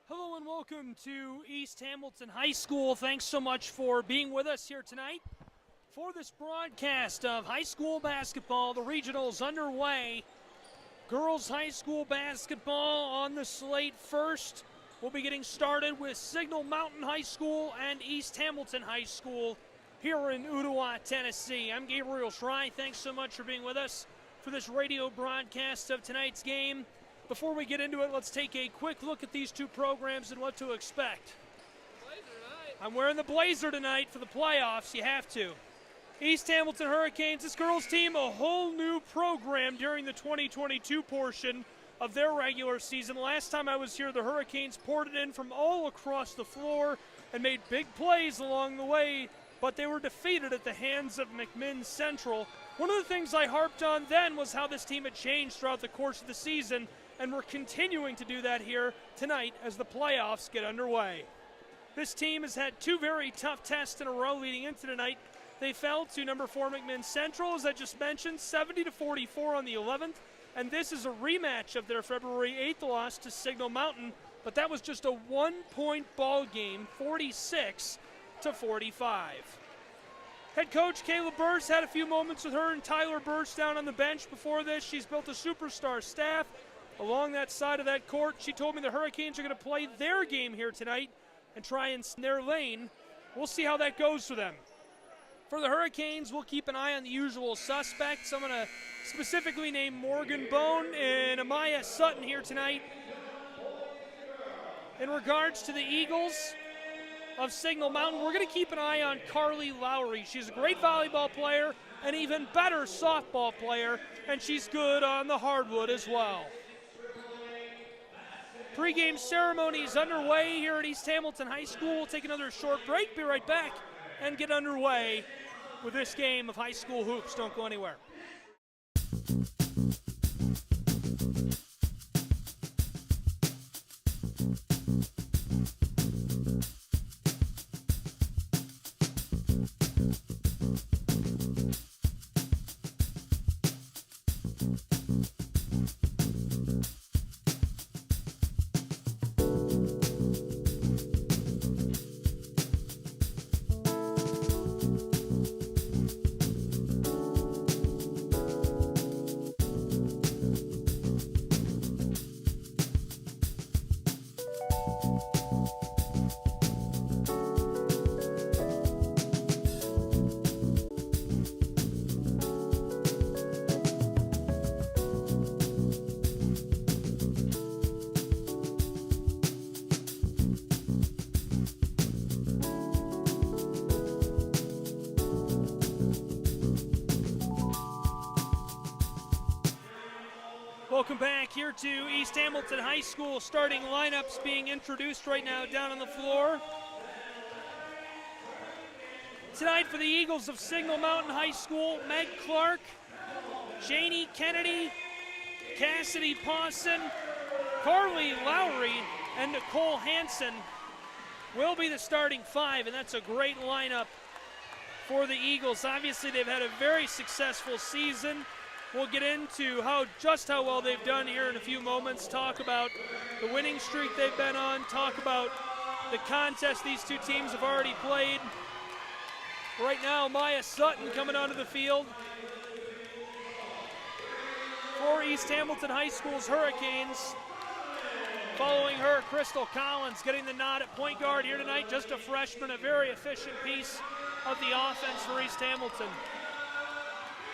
Hello and welcome to East Hamilton High School. Thanks so much for being with us here tonight for this broadcast of high school basketball. The regionals underway. Girls high school basketball on the slate first. We'll be getting started with Signal Mountain High School and East Hamilton High School here in Ooltewah, Tennessee. I'm Gabriel Schrei. Thanks so much for being with us for this radio broadcast of tonight's game. Before we get into it, let's take a quick look at these two programs and what to expect. I'm wearing the blazer tonight for the playoffs. You have to. East Hamilton Hurricanes, this girls team, a whole new program during the 2022 portion of their regular season. Last time I was here, the Hurricanes poured it in from all across the floor and made big plays along the way, but they were defeated at the hands of McMinn Central. One of the things I harped on then was how this team had changed throughout the course of the season, and we're continuing to do that here tonight as the playoffs get underway. This team has had two very tough tests in a row leading into tonight. They fell to number 4 McMinn Central, as I just mentioned, 70-44 on the 11th, and this is a rematch of their February 8th loss to Signal Mountain, but that was just a one-point ball game, 46-45. Head coach Kayla Burst had a few moments with her and Tyler Burst down on the bench before this. She's built a superstar staff along that side of that court. She told me the Hurricanes are going to play their game here tonight and try and snare lane. We'll see how that goes for them. For the Hurricanes, we'll keep an eye on the usual suspects. I'm going to specifically name Morgan Bone and Amaya Sutton here tonight. In regards to the Eagles of Signal Mountain, we're going to keep an eye on Carly Lowry. She's a great volleyball player, an even better softball player, and she's good on the hardwood as well. Pre-game ceremony is underway here at East Hamilton High School. We'll take another short break, be right back, and get underway with this game of high school hoops. Don't go anywhere. Welcome back here to East Hamilton High School. Starting lineups being introduced right now down on the floor. Tonight for the Eagles of Signal Mountain High School, Meg Clark, Janie Kennedy, Cassidy Pawson, Carly Lowry, and Nicole Hansen will be the starting five, and that's a great lineup for the Eagles. Obviously, they've had a very successful season. We'll get into just how well they've done here in a few moments, talk about the winning streak they've been on, talk about the contest these two teams have already played. Right now, Maya Sutton coming onto the field for East Hamilton High School's Hurricanes. Following her, Crystal Collins getting the nod at point guard here tonight. Just a freshman, a very efficient piece of the offense for East Hamilton.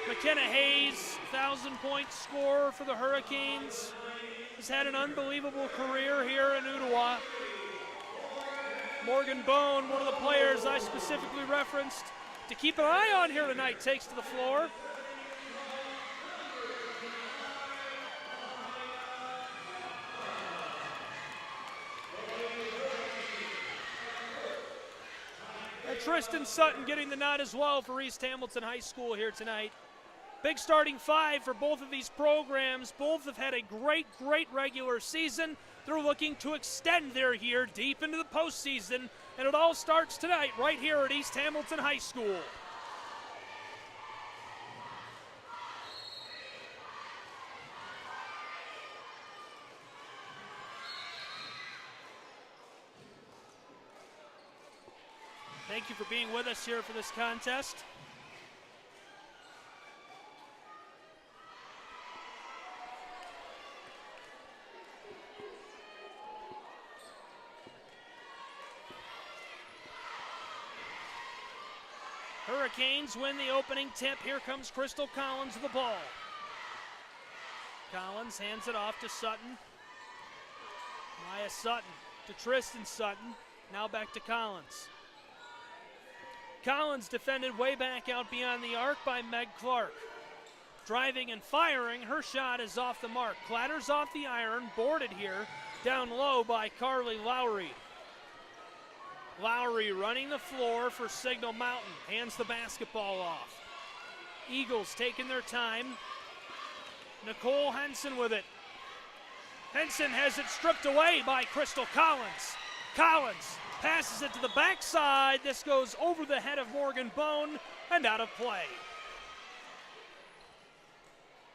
McKenna Hayes, 1,000-point scorer for the Hurricanes, has had an unbelievable career here in Ooltewah. Morgan Bone, one of the players I specifically referenced to keep an eye on here tonight, takes to the floor. And Tristan Sutton getting the nod as well for East Hamilton High School here tonight. Big starting five for both of these programs. Both have had a great regular season. They're looking to extend their year deep into the postseason, and it all starts tonight right here at East Hamilton High School. Thank you for being with us here for this contest. Hurricanes win the opening tip. Here comes Crystal Collins with the ball. Collins hands it off to Sutton. Maya Sutton to Tristan Sutton. Now back to Collins. Collins defended way back out beyond the arc by Meg Clark. Driving and firing, her shot is off the mark. Clatters off the iron, boarded here, down low by Carly Lowry. Lowry running the floor for Signal Mountain, hands the basketball off. Eagles taking their time. Nicole Henson with it. Henson has it stripped away by Crystal Collins. Collins passes it to the backside. This goes over the head of Morgan Bone and out of play.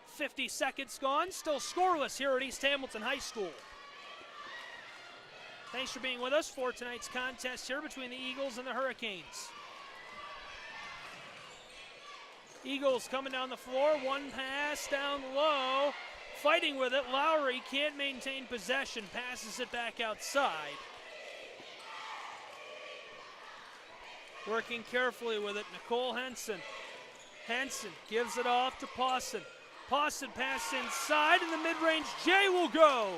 50 seconds gone, still scoreless here at East Hamilton High School. Thanks for being with us for tonight's contest here between the Eagles and the Hurricanes. Eagles coming down the floor, one pass down low, fighting with it. Lowry can't maintain possession, passes it back outside. Working carefully with it, Nicole Henson. Henson gives it off to Pawson. Pawson pass inside, and the mid-range J will go.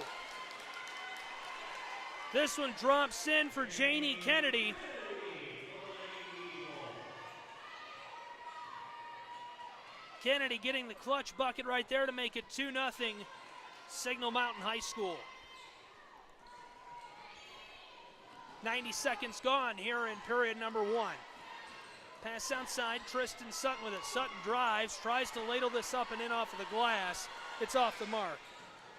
This one drops in for Janie Kennedy. Kennedy getting the clutch bucket right there to make it 2-0 Signal Mountain High School. 90 seconds gone here in period number one. Pass outside, Tristan Sutton with it. Sutton drives, tries to ladle this up and in off of the glass. It's off the mark.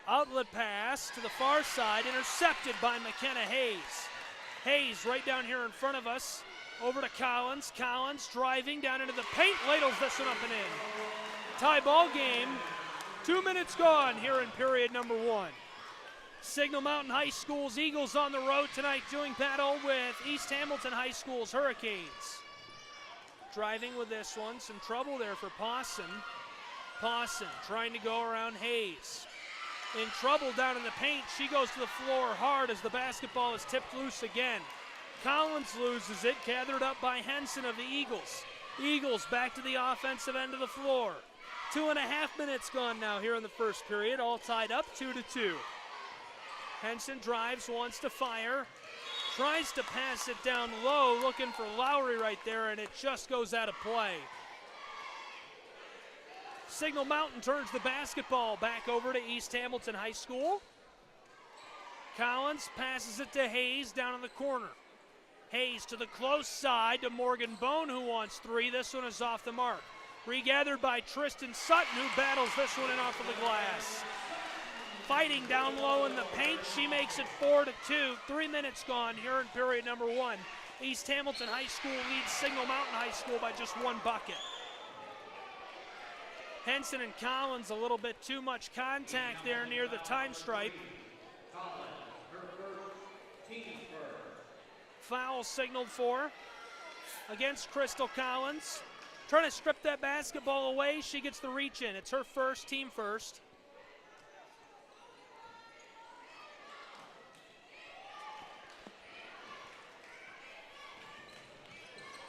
Outlet pass to the far side, intercepted by McKenna Hayes. Hayes right down here in front of us. Over to Collins. Collins driving down into the paint, ladles this one up and in. Tie ball game. 2 minutes gone here in period number one. Signal Mountain High School's Eagles on the road tonight doing battle with East Hamilton High School's Hurricanes. Driving with this one, some trouble there for Pawson. Pawson trying to go around Hayes. In trouble down in the paint, she goes to the floor hard as the basketball is tipped loose again. Collins loses it, gathered up by Henson of the Eagles. Eagles back to the offensive end of the floor. 2.5 minutes gone now here in the first period, all tied up 2-2. Henson drives, wants to fire, tries to pass it down low, looking for Lowry right there, and it just goes out of play. Signal Mountain turns the basketball back over to East Hamilton High School. Collins passes it to Hayes down in the corner. Hayes to the close side to Morgan Bone, who wants three. This one is off the mark. Regathered by Tristan Sutton, who battles this one in off of the glass. Fighting down low in the paint. She makes it 4-2. 3 minutes gone here in period number 1. East Hamilton High School leads Signal Mountain High School by just 1 bucket. Henson and Collins, a little bit too much contact there near the time stripe. Foul signaled for against Crystal Collins. Trying to strip that basketball away. She gets the reach in. It's her first, team first.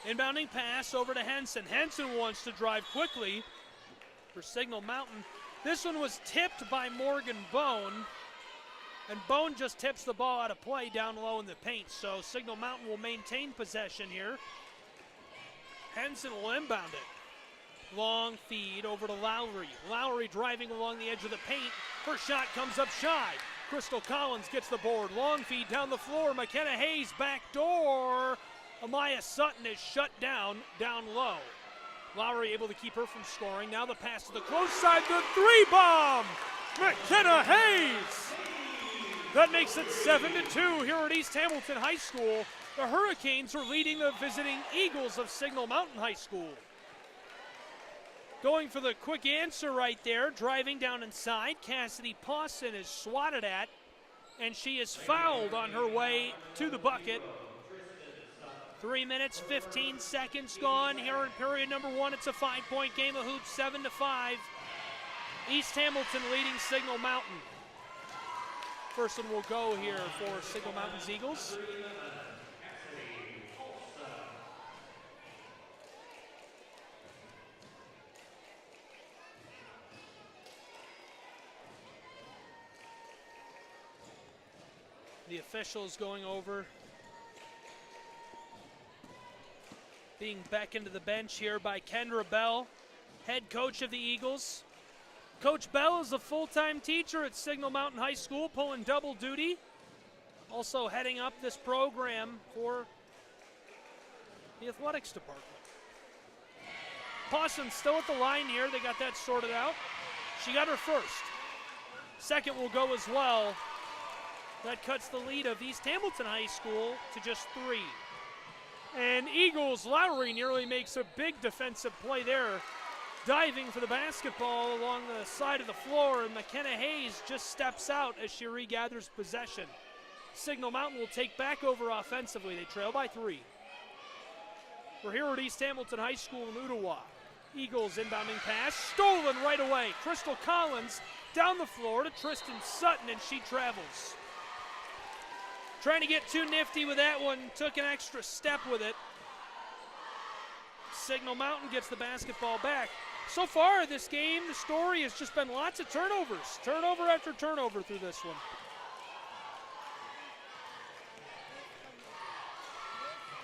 Inbounding pass over to Henson. Henson wants to drive quickly for Signal Mountain. This one was tipped by Morgan Bone, and Bone just tips the ball out of play down low in the paint, so Signal Mountain will maintain possession here. Henson will inbound it. Long feed over to Lowry. Lowry driving along the edge of the paint. First shot comes up shy. Crystal Collins gets the board. Long feed down the floor. McKenna Hayes back door. Amaya Sutton is shut down low. Lowry able to keep her from scoring. Now the pass to the close side, the 3-bomb! McKenna Hayes! That makes it 7-2 here at East Hamilton High School. The Hurricanes are leading the visiting Eagles of Signal Mountain High School. Going for the quick answer right there, driving down inside. Cassidy Pawson is swatted at, and she is fouled on her way to the bucket. 3 minutes, 15 seconds gone here in period number 1. It's a 5-point game of hoops, 7-5. East Hamilton leading Signal Mountain. First one will go here for Signal Mountain's Eagles. The officials going over, being beckoned to the bench here by Kendra Bell, head coach of the Eagles. Coach Bell is a full-time teacher at Signal Mountain High School, pulling double duty. Also heading up this program for the athletics department. Pawson's still at the line here. They got that sorted out. She got her first. Second will go as well. That cuts the lead of East Hamilton High School to just 3. And Eagles Lowry nearly makes a big defensive play there, diving for the basketball along the side of the floor, and McKenna Hayes just steps out as she regathers possession. Signal Mountain will take back over offensively. They trail by 3. We're here at East Hamilton High School in Ooltewah. Eagles inbounding pass, stolen right away. Crystal Collins down the floor to Tristan Sutton, and she travels. Trying to get too nifty with that one, took an extra step with it. Signal Mountain gets the basketball back. So far this game, the story has just been lots of turnovers. Turnover after turnover through this one.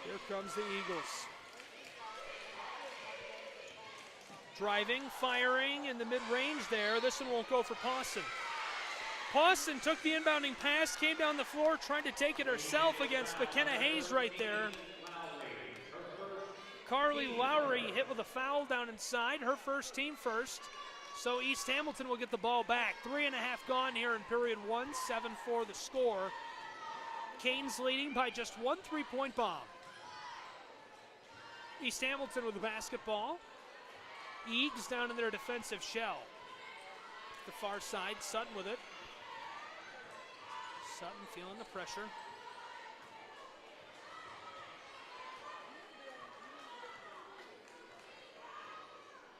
Here comes the Eagles. Driving, firing in the mid-range there. This one won't go for Pawson. Pawson took the inbounding pass, came down the floor, tried to take it herself against McKenna Hayes right there. Carly Lowry hit with a foul down inside, her first, team first. So East Hamilton will get the ball back. 3.5 gone here in period 1, 7-4 the score. Canes leading by just 1 3-point bomb. East Hamilton with the basketball. Eags down in their defensive shell. The far side, Sutton with it. Sutton feeling the pressure.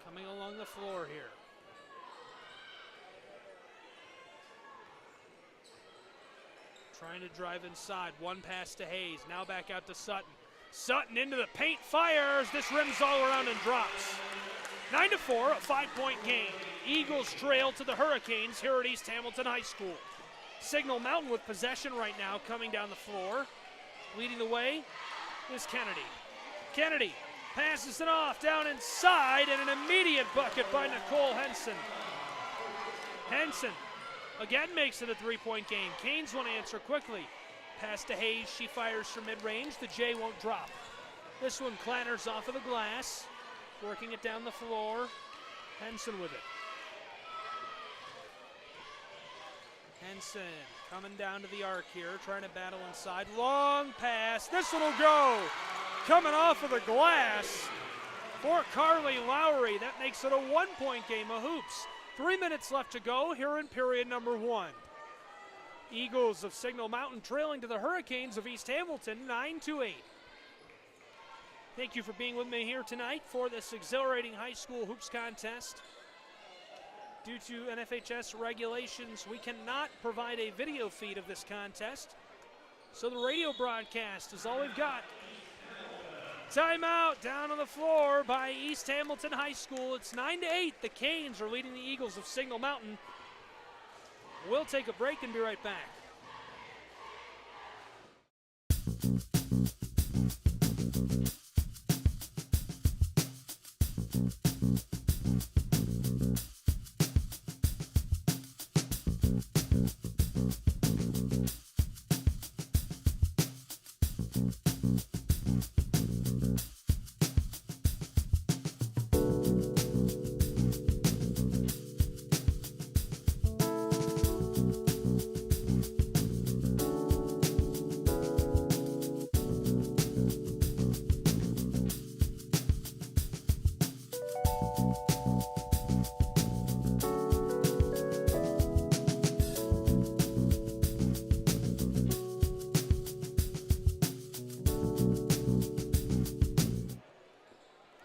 Coming along the floor here. Trying to drive inside. One pass to Hayes. Now back out to Sutton. Sutton into the paint, fires. This rims all around and drops. 9-4, a 5-point game. Eagles trail to the Hurricanes here at East Hamilton High School. Signal Mountain with possession right now, coming down the floor. Leading the way is Kennedy. Kennedy Passes it off down inside, and an immediate bucket by Nicole Henson. Henson again makes it a three-point game. Canes want to answer quickly. Pass to Hayes, she fires from mid-range. The J won't drop. This one clatters off of the glass, working it down the floor. Henson with it. Henson coming down to the arc here, trying to battle inside. Long pass. This one will go. Coming off of the glass for Carly Lowry. That makes it a one-point game of hoops. 3 minutes left to go here in period number 1. Eagles of Signal Mountain trailing to the Hurricanes of East Hamilton 9-8. Thank you for being with me here tonight for this exhilarating high school hoops contest. Due to NFHS regulations, we cannot provide a video feed of this contest, so the radio broadcast is all we've got. Timeout down on the floor by East Hamilton High School. It's 9-8. The Canes are leading the Eagles of Signal Mountain. We'll take a break and be right back.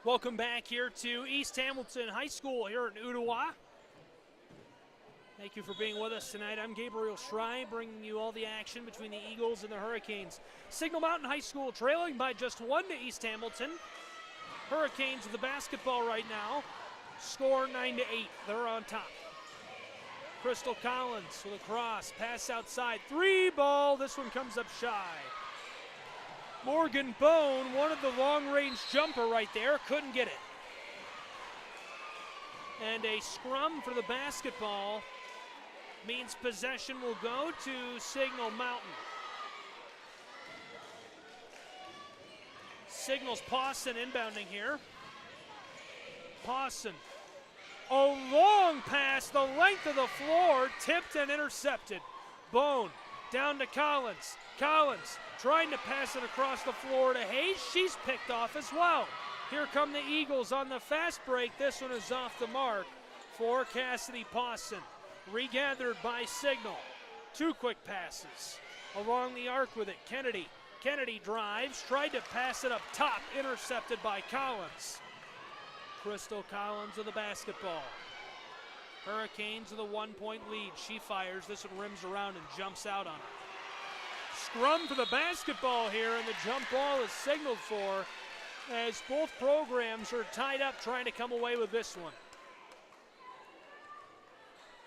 Welcome back here to East Hamilton High School here in Ooltewah. Thank you for being with us tonight. I'm Gabriel Schrei, bringing you all the action between the Eagles and the Hurricanes. Signal Mountain High School trailing by just 1 to East Hamilton. Hurricanes with the basketball right now. Score 9-8. They're on top. Crystal Collins with a cross. Pass outside. 3 ball. This one comes up shy. Morgan Bone wanted the long-range jumper right there, couldn't get it. And a scrum for the basketball means possession will go to Signal Mountain. Signal's Pawson inbounding here. Pawson, a long pass, the length of the floor, tipped and intercepted. Bone down to Collins. Collins trying to pass it across the floor to Hayes. She's picked off as well. Here come the Eagles on the fast break. This one is off the mark for Cassidy Pawson. Regathered by Signal. 2 quick passes along the arc with it. Kennedy. Kennedy drives, tried to pass it up top, intercepted by Collins. Crystal Collins with the basketball. Hurricanes with a 1-point lead. She fires. This one rims around and jumps out on her. Scrum for the basketball here, and the jump ball is signaled for as both programs are tied up trying to come away with this one.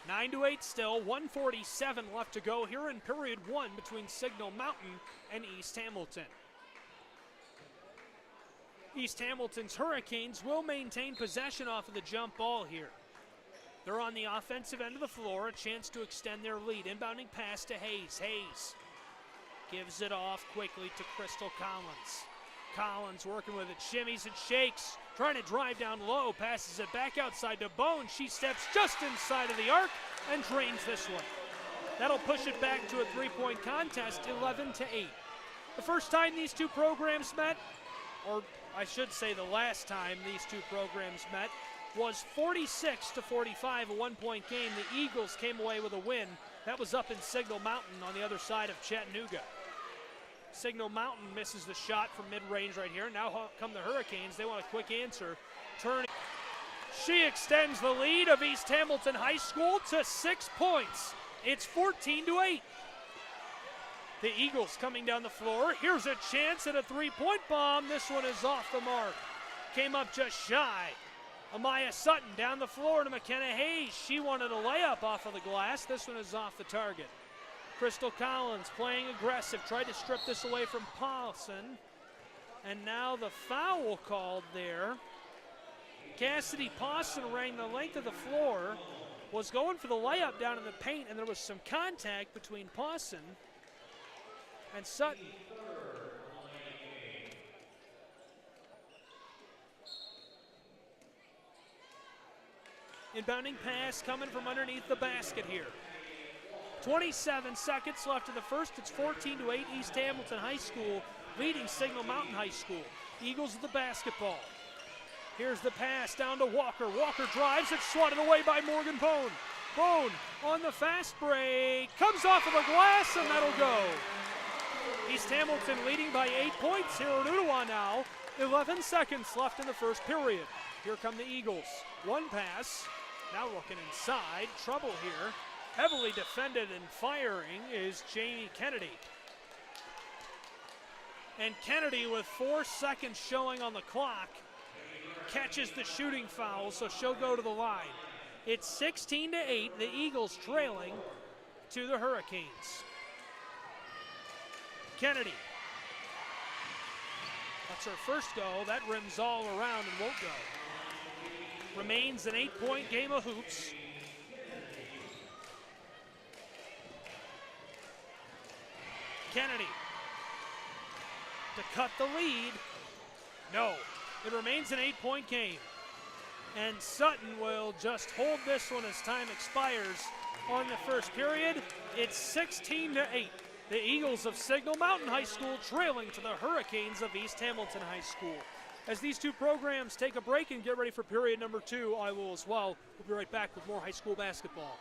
9-8 still, 1:47 left to go here in period 1 between Signal Mountain and East Hamilton. East Hamilton's Hurricanes will maintain possession off of the jump ball here. They're on the offensive end of the floor, a chance to extend their lead. Inbounding pass to Hayes. Hayes gives it off quickly to Crystal Collins. Collins working with it, shimmies and shakes, trying to drive down low, passes it back outside to Bone. She steps just inside of the arc and drains this one. That'll push it back to a 3-point contest, 11-8. The first time these two programs met, or I should say the last time these two programs met, was 46-45, a 1-point game. The Eagles came away with a win. That was up in Signal Mountain on the other side of Chattanooga. Signal Mountain misses the shot from mid-range right here. Now come the Hurricanes. They want a quick answer. Turning. She extends the lead of East Hamilton High School to 6 points. It's 14-8. The Eagles coming down the floor. Here's a chance at a 3-point bomb. This one is off the mark. Came up just shy. Amaya Sutton down the floor to McKenna Hayes. She wanted a layup off of the glass. This one is off the target. Crystal Collins playing aggressive. Tried to strip this away from Paulson. And now the foul called there. Cassidy Pawson ran the length of the floor, was going for the layup down in the paint, and there was some contact between Pawson and Sutton. Inbounding pass coming from underneath the basket here. 27 seconds left in the first. It's 14-8 East Hamilton High School leading Signal Mountain High School. Eagles with the basketball. Here's the pass down to Walker. Walker drives. It's swatted away by Morgan Bone. Bone on the fast break. Comes off of a glass, and that'll go. East Hamilton leading by 8 points here at Ooltewah now. 11 seconds left in the first period. Here come the Eagles. One pass. Now looking inside. Trouble here. Heavily defended and firing is Jamie Kennedy. And Kennedy, with 4 seconds showing on the clock, catches the shooting foul, so she'll go to the line. It's 16-8, the Eagles trailing to the Hurricanes. Kennedy. That's her first go. That rims all around and won't go. Remains an 8-point game of hoops. Kennedy to cut the lead. No, it remains an 8-point game. And Sutton will just hold this one as time expires on the first period. It's 16-8. The Eagles of Signal Mountain High School trailing to the Hurricanes of East Hamilton High School. As these two programs take a break and get ready for period number 2, I will as well. We'll be right back with more high school basketball.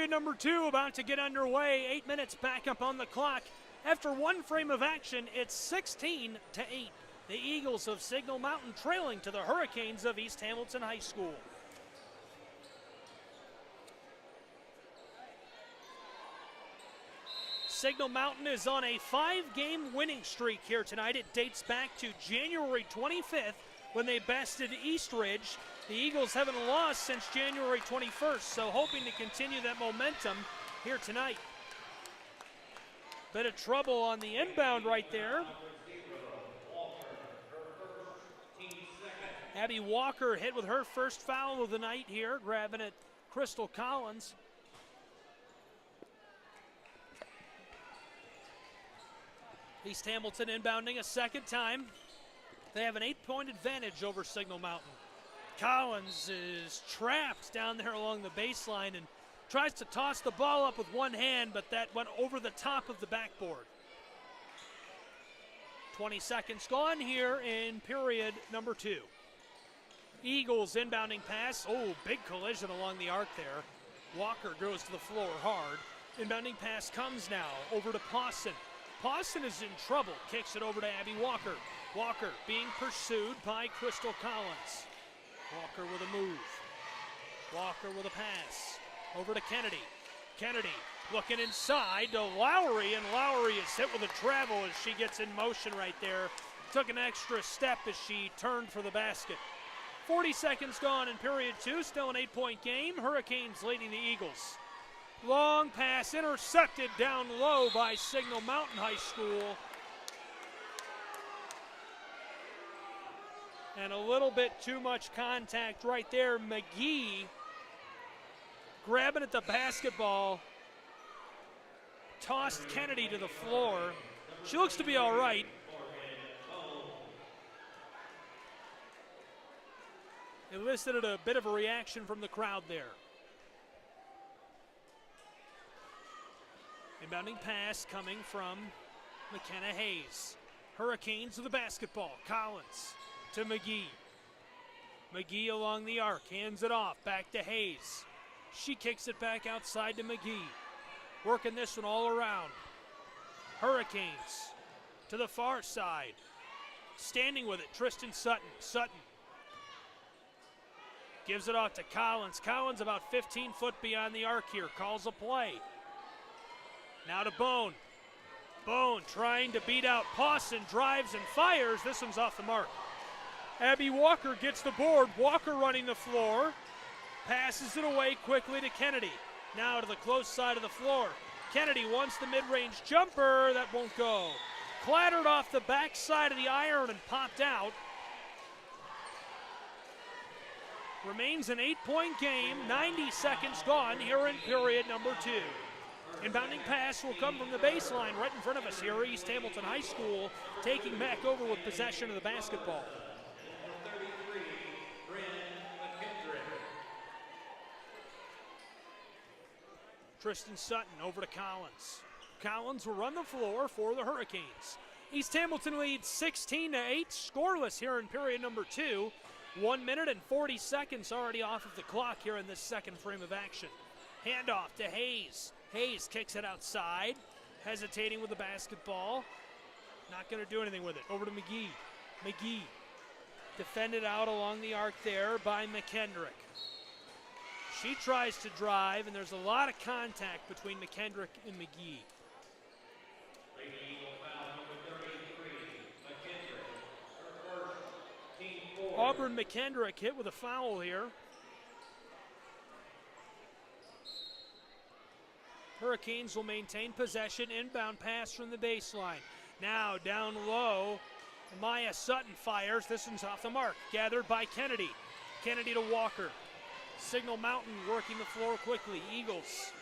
Number 2 about to get underway. 8 minutes back up on the clock. After one frame of action, it's 16-8. The Eagles of Signal Mountain trailing to the Hurricanes of East Hamilton High School. Signal Mountain is on a 5-game winning streak here tonight. It dates back to January 25th when they bested Eastridge. The Eagles haven't lost since January 21st, so hoping to continue that momentum here tonight. Bit of trouble on the inbound right there. Abby Walker hit with her first foul of the night here, grabbing at Crystal Collins. East Hamilton inbounding a second time. They have an 8-point advantage over Signal Mountain. Collins is trapped down there along the baseline and tries to toss the ball up with one hand, but that went over the top of the backboard. 20 seconds gone here in period number 2. Eagles inbounding pass. Oh, big collision along the arc there. Walker goes to the floor hard. Inbounding pass comes now over to Pawson. Pawson is in trouble. Kicks it over to Abby Walker. Walker being pursued by Crystal Collins. Walker with a move. Walker with a pass. Over to Kennedy. Kennedy looking inside to Lowry, and Lowry is hit with a travel as she gets in motion right there. Took an extra step as she turned for the basket. 40 seconds gone in period 2. Still an 8-point game. Hurricanes leading the Eagles. Long pass intercepted down low by Signal Mountain High School. And a little bit too much contact right there. McGee grabbing at the basketball. Tossed Kennedy to the floor. She looks to be all right. Elicited a bit of a reaction from the crowd there. Inbounding pass coming from McKenna Hayes. Hurricanes with the basketball. Collins to McGee. McGee along the arc, hands it off, back to Hayes. She kicks it back outside to McGee. Working this one all around. Hurricanes to the far side. Standing with it, Tristan Sutton. Sutton gives it off to Collins. Collins about 15 foot beyond the arc here, calls a play. Now to Bone. Bone trying to beat out Pawson, drives and fires. This one's off the mark. Abby Walker gets the board. Walker running the floor. Passes it away quickly to Kennedy. Now to the close side of the floor. Kennedy wants the mid-range jumper. That won't go. Clattered off the back side of the iron and popped out. Remains an 8-point game. 90 seconds gone here in period number 2. Inbounding pass will come from the baseline right in front of us here. East Hamilton High School taking back over with possession of the basketball. Tristan Sutton over to Collins. Collins will run the floor for the Hurricanes. East Hamilton leads 16-8, scoreless here in period number 2. 1 minute and 40 seconds already off of the clock here in this second frame of action. Handoff to Hayes. Hayes kicks it outside, hesitating with the basketball. Not going to do anything with it. Over to McGee. McGee defended out along the arc there by McKendrick. She tries to drive, and there's a lot of contact between McKendrick and McGee. Auburn McKendrick hit with a foul here. Hurricanes will maintain possession. Inbound pass from the baseline. Now down low, Maya Sutton fires. This one's off the mark. Gathered by Kennedy. Kennedy to Walker. Signal Mountain working the floor quickly. Eagles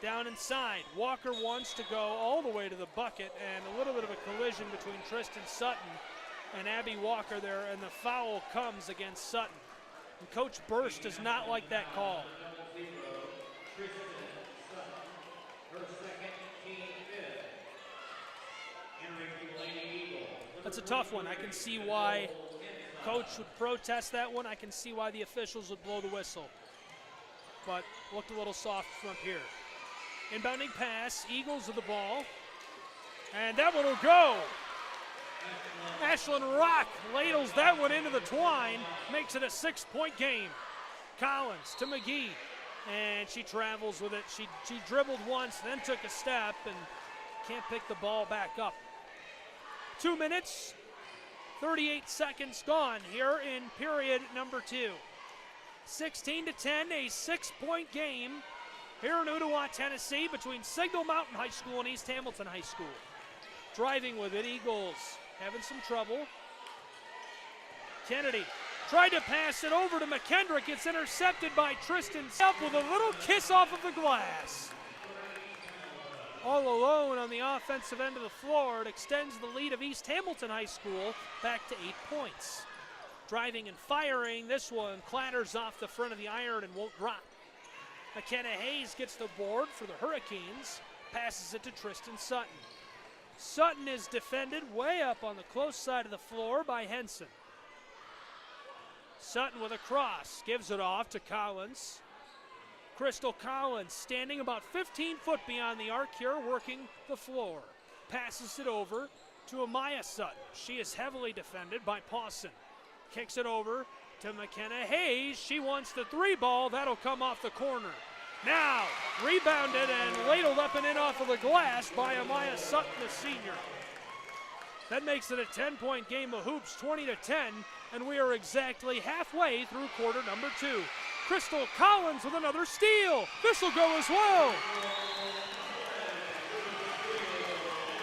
down inside. Walker wants to go all the way to the bucket, and a little bit of a collision between Tristan Sutton and Abby Walker there, and the foul comes against Sutton. And Coach Burst does not like that call. That's a tough one. I can see why Coach would protest that one. I can see why the officials would blow the whistle. But looked a little soft from up here. Inbounding pass, Eagles with the ball. And that one will go. Ashlyn Rock ladles that one into the twine, makes it a 6-point game. Collins to McGee, and she travels with it. She dribbled once, then took a step, and can't pick the ball back up. 2 minutes, 38 seconds gone here in period number 2. 16-10, a 6-point game here in Ooltewah, Tennessee, between Signal Mountain High School and East Hamilton High School. Driving with it, Eagles having some trouble. Kennedy tried to pass it over to McKendrick. It's intercepted by Tristan Up with a little kiss off of the glass. All alone on the offensive end of the floor. It extends the lead of East Hamilton High School back to 8 points. Driving and firing, this one clatters off the front of the iron and won't drop. McKenna Hayes gets the board for the Hurricanes, passes it to Tristan Sutton. Sutton is defended way up on the close side of the floor by Henson. Sutton with a cross, gives it off to Collins. Crystal Collins standing about 15 foot beyond the arc here, working the floor. Passes it over to Amaya Sutton. She is heavily defended by Pawson. Kicks it over to McKenna Hayes. She wants the 3 ball. That'll come off the corner. Now, rebounded and ladled up and in off of the glass by Amaya Sutton, the senior. That makes it a 10-point game of hoops, 20-10, and we are exactly halfway through quarter number 2. Crystal Collins with another steal. This will go as well.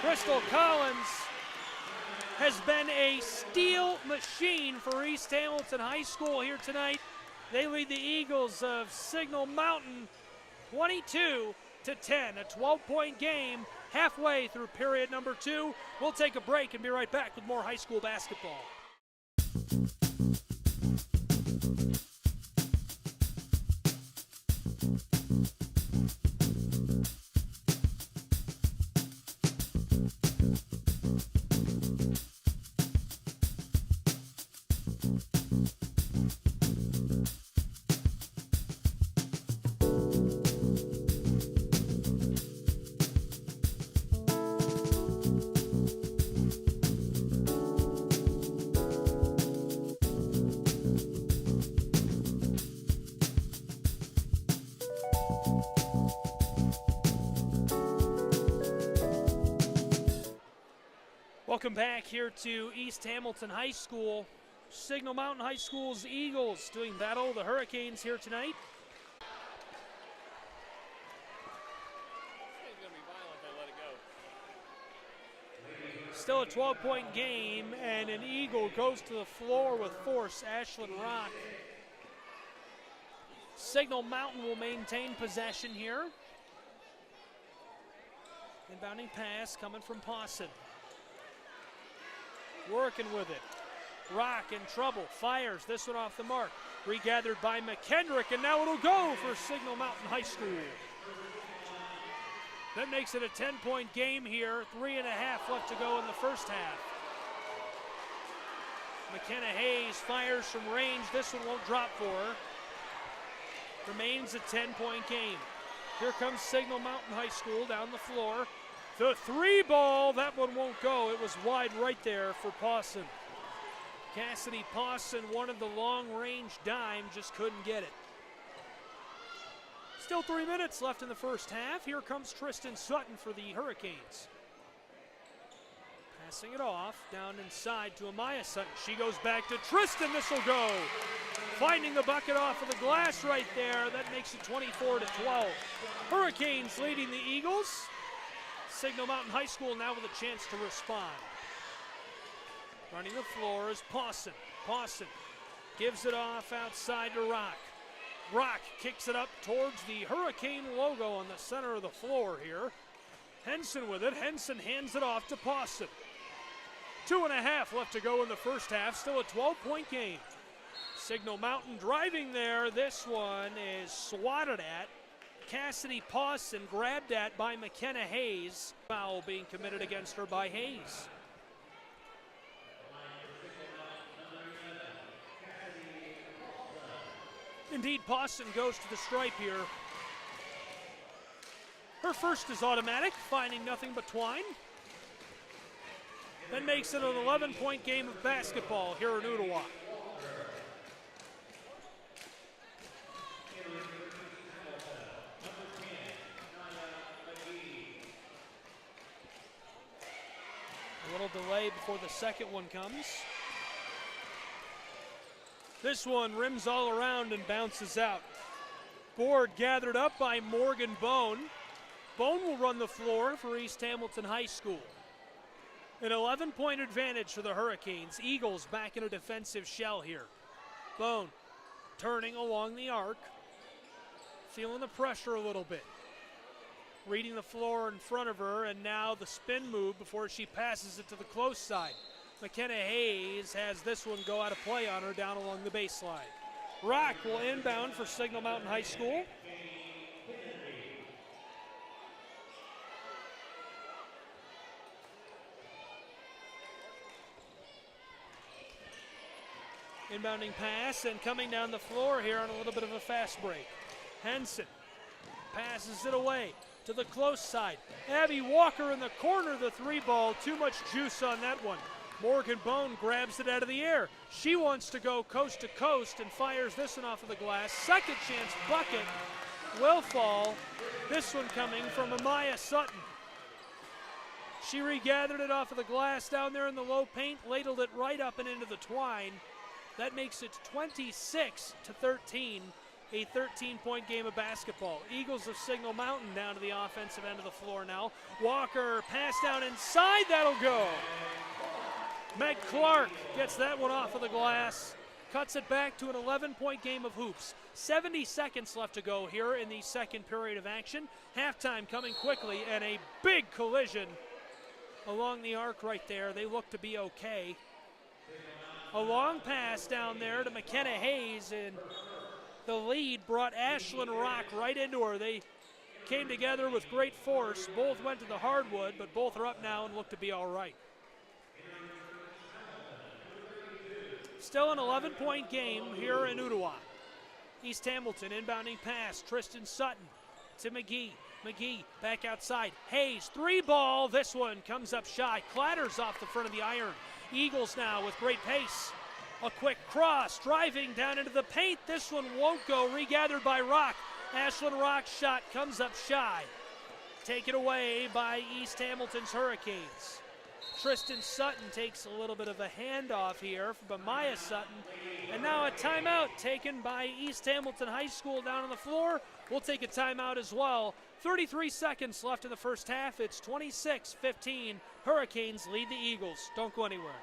Crystal Collins has been a steal machine for East Hamilton High School here tonight. They lead the Eagles of Signal Mountain 22-10, a 12-point game halfway through period number 2. We'll take a break and be right back with more high school basketball. Welcome back here to East Hamilton High School. Signal Mountain High School's Eagles doing battle with the Hurricanes here tonight. Still a 12-point game, and an Eagle goes to the floor with force. Ashlyn Rock. Signal Mountain will maintain possession here. Inbounding pass coming from Pawson. Working with it. Rock in trouble, fires this one off the mark. Regathered by McKendrick, and now it'll go for Signal Mountain High School. That makes it a 10-point game here. 3.5 left to go in the first half. McKenna Hayes fires from range. This one won't drop for her. Remains a 10-point game. Here comes Signal Mountain High School down the floor. The three ball, that one won't go. It was wide right there for Pawson. Cassidy Pawson wanted the long-range dime, just couldn't get it. Still 3 minutes left in the first half. Here comes Tristan Sutton for the Hurricanes. Passing it off, down inside to Amaya Sutton. She goes back to Tristan, this'll go. Finding the bucket off of the glass right there. That makes it 24-12. Hurricanes leading the Eagles. Signal Mountain High School now with a chance to respond. Running the floor is Pawson. Pawson gives it off outside to Rock. Rock kicks it up towards the Hurricane logo on the center of the floor here. Henson with it. Henson hands it off to Pawson. 2.5 left to go in the first half. Still a 12-point game. Signal Mountain driving there. This one is swatted at. Cassidy Pawson grabbed at by McKenna Hayes. Foul being committed against her by Hayes. Indeed, Pawson goes to the stripe here. Her first is automatic, finding nothing but twine. That makes it an 11-point game of basketball here in Ooltewah. A little delay before the second one comes. This one rims all around and bounces out. Board gathered up by Morgan Bone. Bone will run the floor for East Hamilton High School. An 11-point advantage for the Hurricanes. Eagles back in a defensive shell here. Bone turning along the arc. Feeling the pressure a little bit. Reading the floor in front of her, and now the spin move before she passes it to the close side. McKenna Hayes has this one go out of play on her down along the baseline. Rock will inbound for Signal Mountain High School. Inbounding pass and coming down the floor here on a little bit of a fast break. Henson passes it away to the close side. Abby Walker in the corner, the three ball. Too much juice on that one. Morgan Bone grabs it out of the air. She wants to go coast to coast and fires this one off of the glass. Second chance bucket will fall. This one coming from Amaya Sutton. She regathered it off of the glass down there in the low paint, ladled it right up and into the twine. That makes it 26-13, a 13-point game of basketball. Eagles of Signal Mountain down to the offensive end of the floor now. Walker, pass down inside, that'll go. Meg Clark gets that one off of the glass, cuts it back to an 11-point game of hoops. 70 seconds left to go here in the second period of action. Halftime coming quickly, and a big collision along the arc right there. They look to be okay. A long pass down there to McKenna Hayes, and the lead brought Ashlyn Rock right into her. They came together with great force. Both went to the hardwood, but both are up now and look to be all right. Still an 11-point game here in Ooltewah. East Hamilton inbounding pass. Tristan Sutton to McGee. McGee back outside. Hayes, three ball. This one comes up shy. Clatters off the front of the iron. Eagles now with great pace. A quick cross, driving down into the paint. This one won't go. Regathered by Rock. Ashlyn Rock's shot comes up shy. Taken away by East Hamilton's Hurricanes. Tristan Sutton takes a little bit of a handoff here from Maya Sutton. And now a timeout taken by East Hamilton High School down on the floor. We'll take a timeout as well. 33 seconds left in the first half. It's 26-15. Hurricanes lead the Eagles. Don't go anywhere.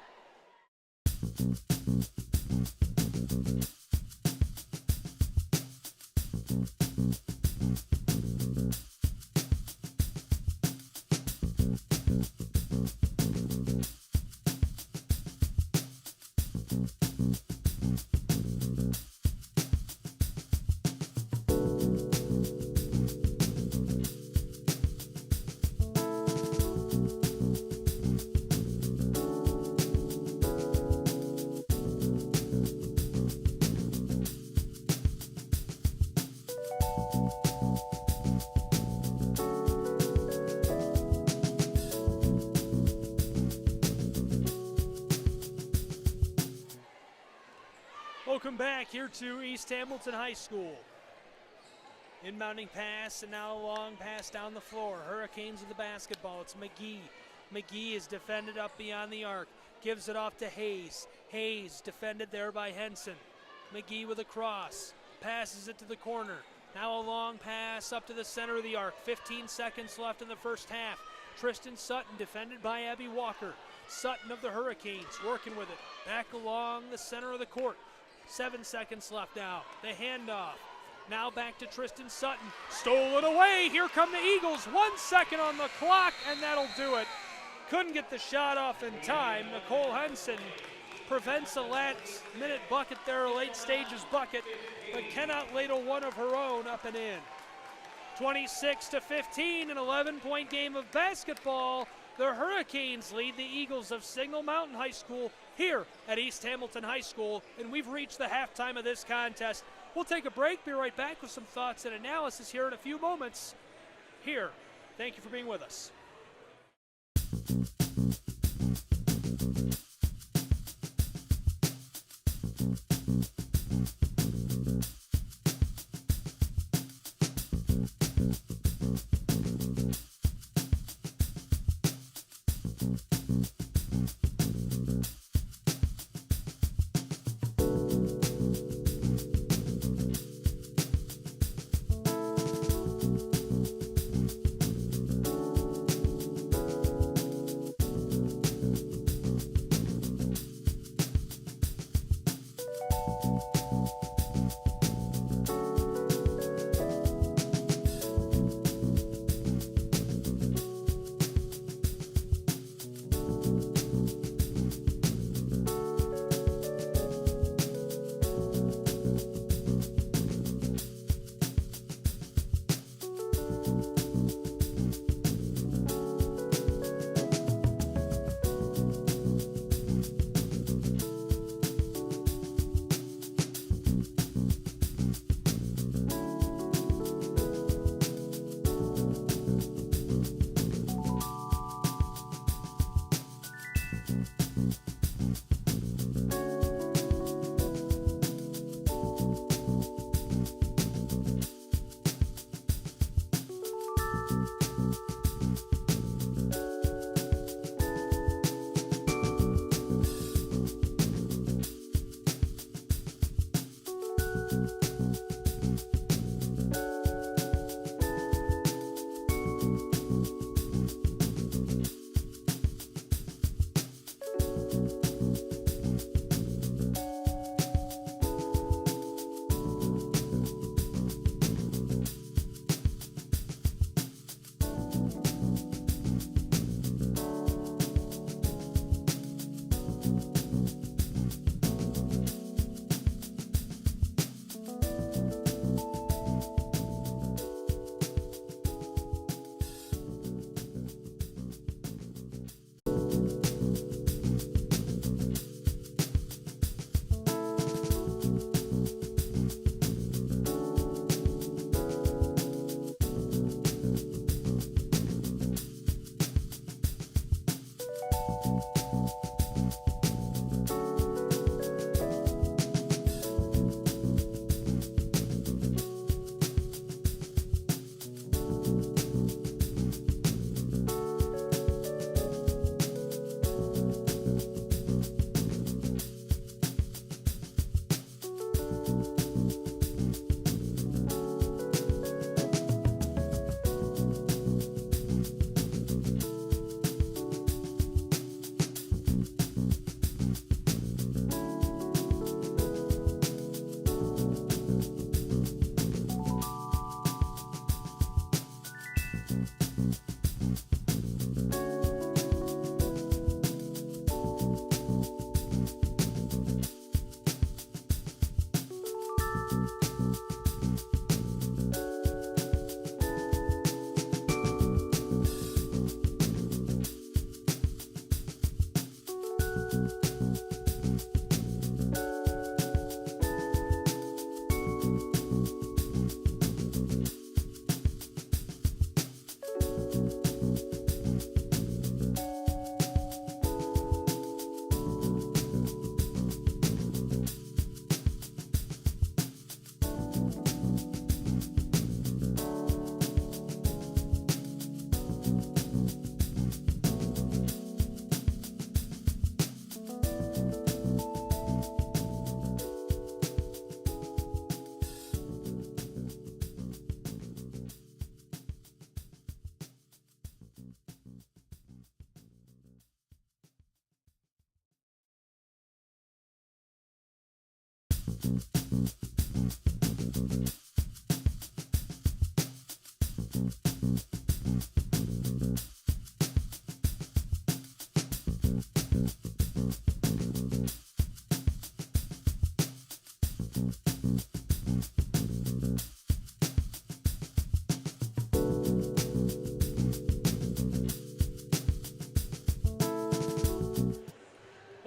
Welcome back here to East Hamilton High School. Inbounding pass and now a long pass down the floor. Hurricanes with the basketball. It's McGee. McGee is defended up beyond the arc. Gives it off to Hayes. Hayes defended there by Henson. McGee with a cross. Passes it to the corner. Now a long pass up to the center of the arc. 15 seconds left in the first half. Tristan Sutton defended by Abby Walker. Sutton of the Hurricanes working with it. Back along the center of the court. 7 seconds left now. The handoff. Now back to Tristan Sutton. Stolen away. Here come the Eagles. 1 second on the clock, and that'll do it. Couldn't get the shot off in time. Nicole Henson prevents a last-minute bucket there, a late stages bucket, but cannot ladle one of her own up and in. 26-15, an 11-point game of basketball. The Hurricanes lead the Eagles of Signal Mountain High School here at East Hamilton High School, and we've reached the halftime of this contest. We'll take a break, be right back with some thoughts and analysis here in a few moments. Here, thank you for being with us.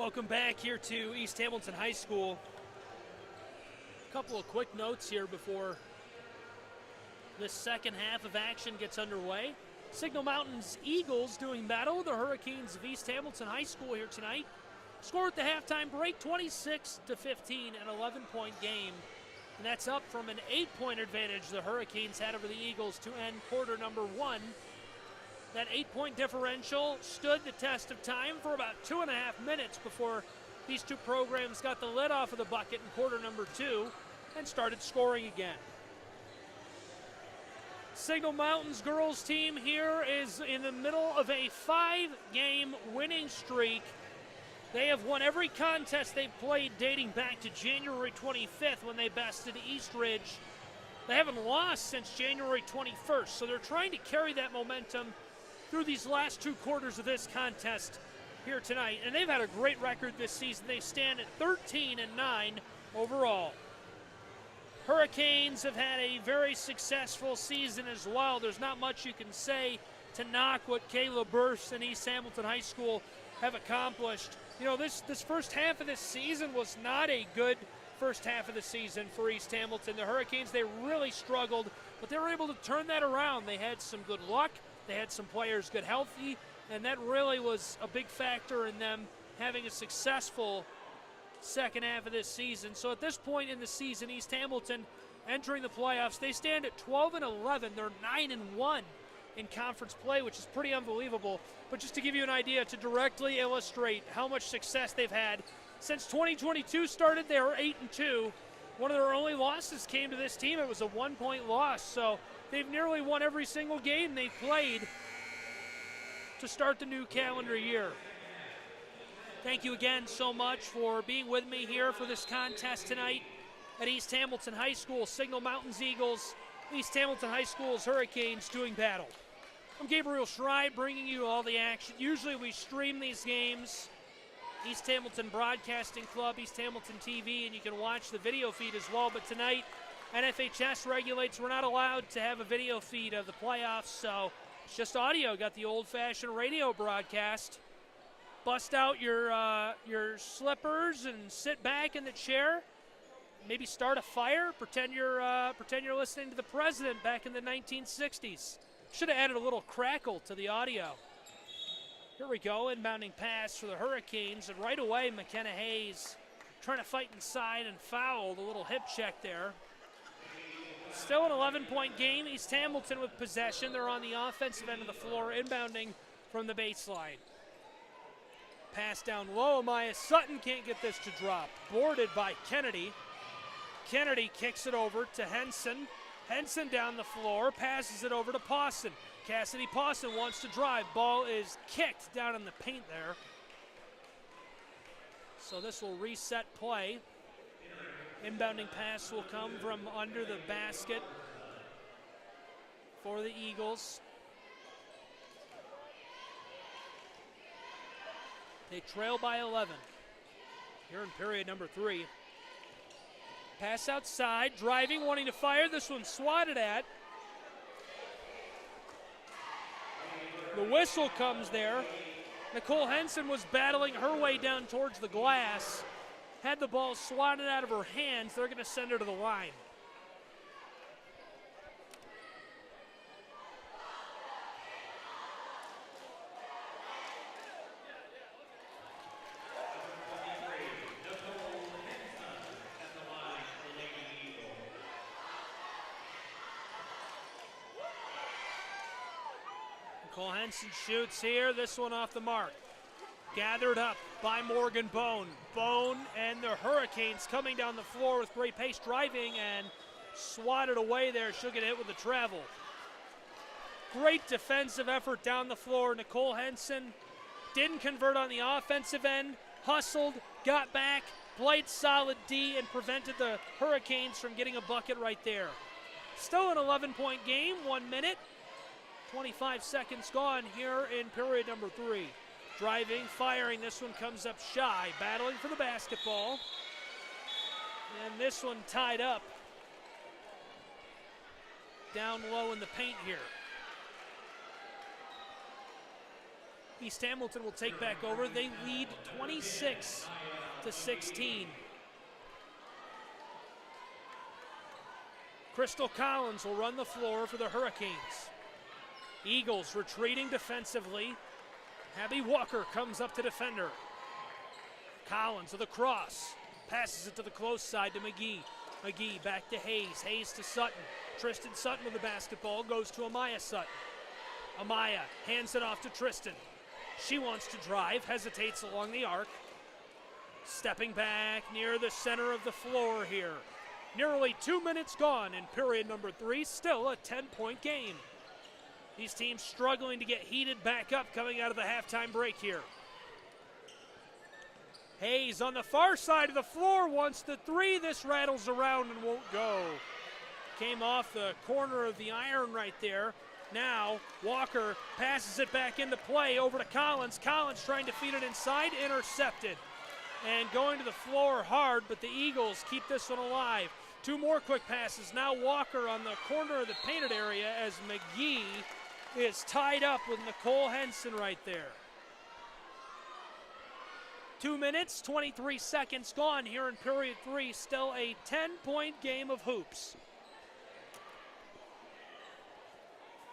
Welcome back here to East Hamilton High School. A couple of quick notes here before this second half of action gets underway. Signal Mountain's Eagles doing battle with the Hurricanes of East Hamilton High School here tonight. Score at the halftime break, 26-15, an 11-point game. And that's up from an 8-point advantage the Hurricanes had over the Eagles to end quarter number one. That 8-point differential stood the test of time for about 2.5 minutes before these two programs got the lid off of the bucket in quarter number two and started scoring again. Signal Mountain's girls team here is in the middle of a 5-game winning streak. They have won every contest they've played dating back to January 25th when they bested East Ridge. They haven't lost since January 21st, so they're trying to carry that momentum through these last two quarters of this contest here tonight. And they've had a great record this season. They stand at 13-9 overall. Hurricanes have had a very successful season as well. There's not much you can say to knock what Kayla Burst and East Hamilton High School have accomplished. You know, this first half of this season was not a good first half of the season for East Hamilton. The Hurricanes, they really struggled, but they were able to turn that around. They had some good luck. They had some players get healthy, and that really was a big factor in them having a successful second half of this season. So at this point in the season, East Hamilton entering the playoffs, they stand at 12-11. They're 9-1 in conference play, which is pretty unbelievable. But just to give you an idea, to directly illustrate how much success they've had, since 2022 started, they are 8-2. One of their only losses came to this team. It was a 1-point loss. So they've nearly won every single game they played to start the new calendar year. Thank you again so much for being with me here for this contest tonight at East Hamilton High School. Signal Mountain's Eagles, East Hamilton High School's Hurricanes doing battle. I'm Gabriel Schrei bringing you all the action. Usually we stream these games. East Hamilton Broadcasting Club, East Hamilton TV, and you can watch the video feed as well. But tonight, NFHS regulates we're not allowed to have a video feed of the playoffs, so it's just audio. Got the old-fashioned radio broadcast. Bust out your slippers and sit back in the chair. Maybe start a fire. Pretend you're listening to the president back in the 1960s. Should have added a little crackle to the audio. Here we go, inbounding pass for the Hurricanes, and right away McKenna Hayes trying to fight inside and fouled. A little hip check there. Still an 11-point game. East Hamilton with possession. They're on the offensive end of the floor, inbounding from the baseline. Pass down low. Amaya Sutton can't get this to drop. Boarded by Kennedy. Kennedy kicks it over to Henson. Henson down the floor, passes it over to Pawson. Cassidy Pawson wants to drive. Ball is kicked down in the paint there. So this will reset play. Inbounding pass will come from under the basket for the Eagles. They trail by 11 here in period number 3. Pass outside, driving, wanting to fire. This one swatted at. The whistle comes there. Nicole Henson was battling her way down towards the glass. Had the ball swatted out of her hands. They're going to send her to the line. Nicole Henson shoots here. This one off the mark. Gathered up by Morgan Bone. Bone and the Hurricanes coming down the floor with great pace, driving and swatted away there. She'll get hit with the travel. Great defensive effort down the floor. Nicole Henson didn't convert on the offensive end. Hustled, got back, played solid D, and prevented the Hurricanes from getting a bucket right there. Still an 11-point game, 1 minute. 25 seconds gone here in period number 3. Driving, firing, this one comes up shy, battling for the basketball. And this one tied up down low in the paint here. East Hamilton will take back over. They lead 26-16. Crystal Collins will run the floor for the Hurricanes. Eagles retreating defensively. Abby Walker comes up to defend her. Collins with a cross. Passes it to the close side to McGee. McGee back to Hayes. Hayes to Sutton. Tristan Sutton with the basketball. Goes to Amaya Sutton. Amaya hands it off to Tristan. She wants to drive. Hesitates along the arc. Stepping back near the center of the floor here. Nearly 2 minutes gone in period number 3. Still a 10-point game. These teams struggling to get heated back up coming out of the halftime break here. Hayes on the far side of the floor wants the 3. This rattles around and won't go. Came off the corner of the iron right there. Now Walker passes it back into play over to Collins. Collins trying to feed it inside, intercepted. And going to the floor hard, but the Eagles keep this one alive. 2 more quick passes. Now Walker on the corner of the painted area as McGee is tied up with Nicole Henson right there. 2 minutes, 23 seconds gone here in period 3. Still a 10-point game of hoops.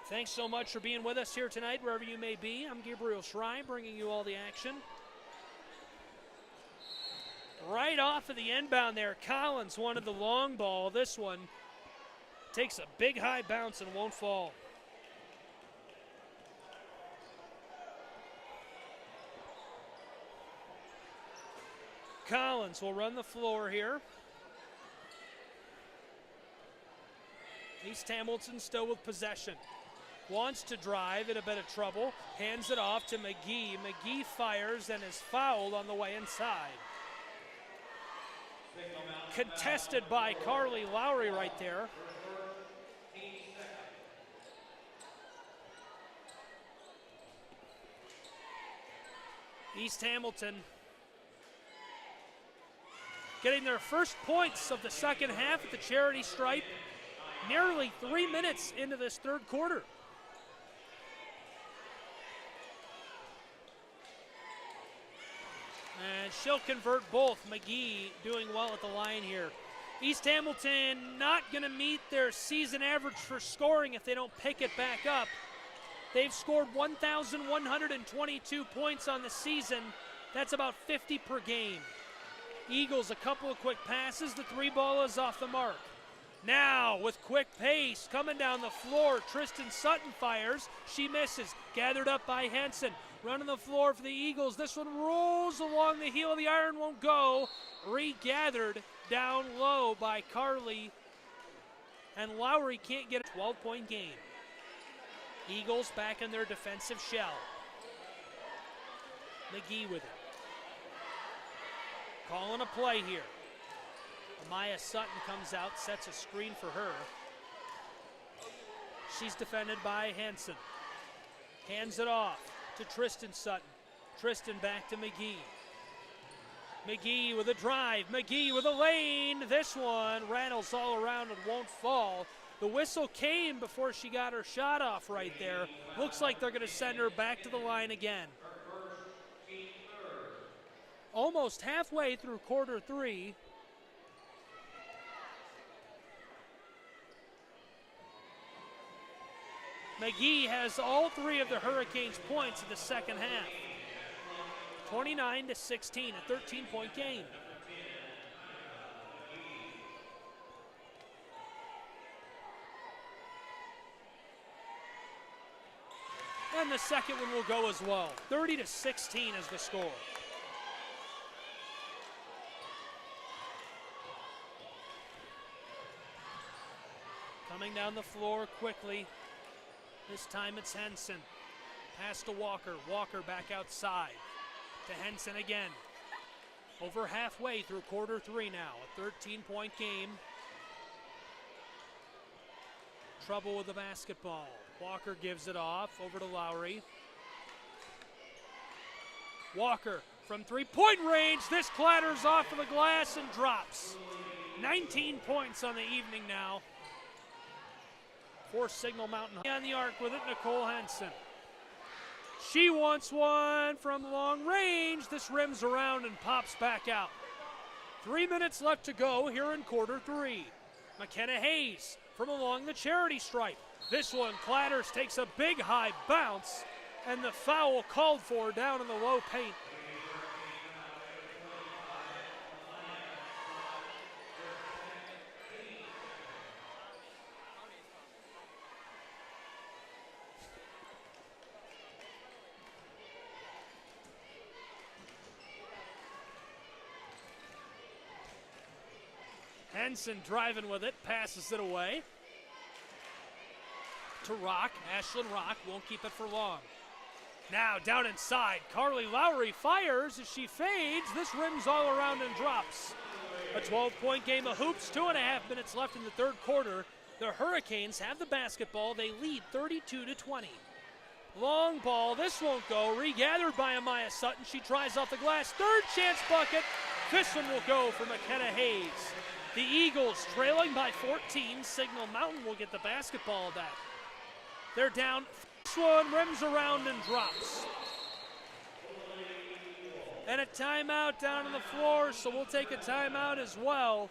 Thanks so much for being with us here tonight, wherever you may be. I'm Gabriel Schrei, bringing you all the action. Right off of the inbound there, Collins wanted the long ball. This one takes a big high bounce and won't fall. Collins will run the floor here. East Hamilton still with possession. Wants to drive in a bit of trouble. Hands it off to McGee. McGee fires and is fouled on the way inside. Contested by Carly Lowry right there. East Hamilton getting their first points of the second half at the charity stripe. Nearly 3 minutes into this third quarter. And she'll convert both. McGee doing well at the line here. East Hamilton not going to meet their season average for scoring if they don't pick it back up. They've scored 1,122 points on the season. That's about 50 per game. Eagles, a couple of quick passes. The 3 ball is off the mark. Now, with quick pace, coming down the floor, Tristan Sutton fires. She misses. Gathered up by Henson. Running the floor for the Eagles. This one rolls along the heel of the iron, won't go. Regathered down low by Carly. And Lowry can't get a 12-point game. Eagles back in their defensive shell. McGee with it. Calling a play here. Amaya Sutton comes out, sets a screen for her. She's defended by Henson. Hands it off to Tristan Sutton. Tristan back to McGee. McGee with a drive. McGee with a lane. This one rattles all around and won't fall. The whistle came before she got her shot off right there. Looks like they're going to send her back to the line again. Almost halfway through quarter three. McGee has all three of the Hurricanes' points in the second half. 29-16, a 13-point game. And the second one will go as well. 30-16 is the score. Coming down the floor quickly. This time it's Henson. Pass to Walker. Walker back outside. To Henson again. Over halfway through quarter three now. A 13-point game. Trouble with the basketball. Walker gives it off. Over to Lowry. Walker from three-point range. This clatters off of the glass and drops. 19 points on the evening now. For Signal Mountain on the arc with it, Nicole Henson. She wants one from long range. This rims around and pops back out. 3 minutes left to go here in quarter three. McKenna Hayes from along the charity stripe. This one clatters, takes a big high bounce, and the foul called for down in the low paint. Henson driving with it, passes it away. To Rock, Ashlyn Rock won't keep it for long. Now down inside, Carly Lowry fires as she fades. This rims all around and drops. A 12-point game of hoops, 2.5 minutes left in the third quarter. The Hurricanes have the basketball. They lead 32-20. Long ball, this won't go. Regathered by Amaya Sutton. She tries off the glass. Third chance bucket. This one will go for McKenna Hayes. The Eagles trailing by 14. Signal Mountain will get the basketball back. They're down. This one rims around and drops. And a timeout down on the floor, so we'll take a timeout as well.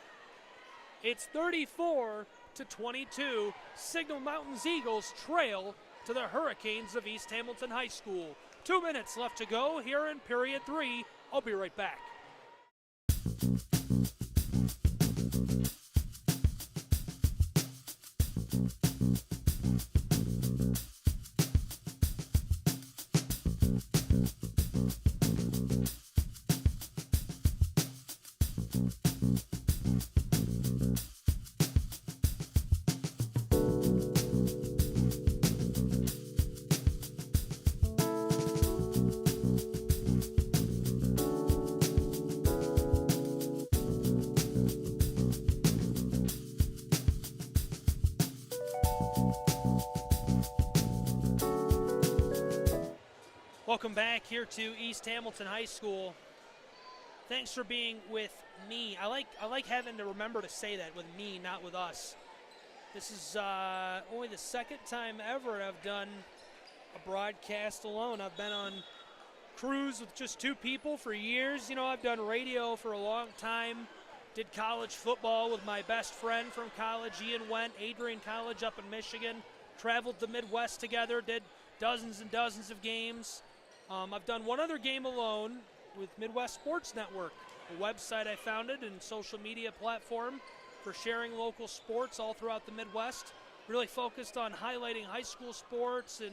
It's 34-22. Signal Mountain's Eagles trail to the Hurricanes of East Hamilton High School. 2 minutes left to go here in period three. I'll be right back. Welcome back here to East Hamilton High School. Thanks for being with me. I like having to remember to say that, with me, not with us. This is only the second time ever I've done a broadcast alone. I've been on crews with just two people for years. You know, I've done radio for a long time. Did college football with my best friend from college, Ian Went, Adrian College up in Michigan. Traveled the Midwest together, did dozens and dozens of games. I've done one other game alone with Midwest Sports Network, a website I founded and social media platform for sharing local sports all throughout the Midwest. Really focused on highlighting high school sports and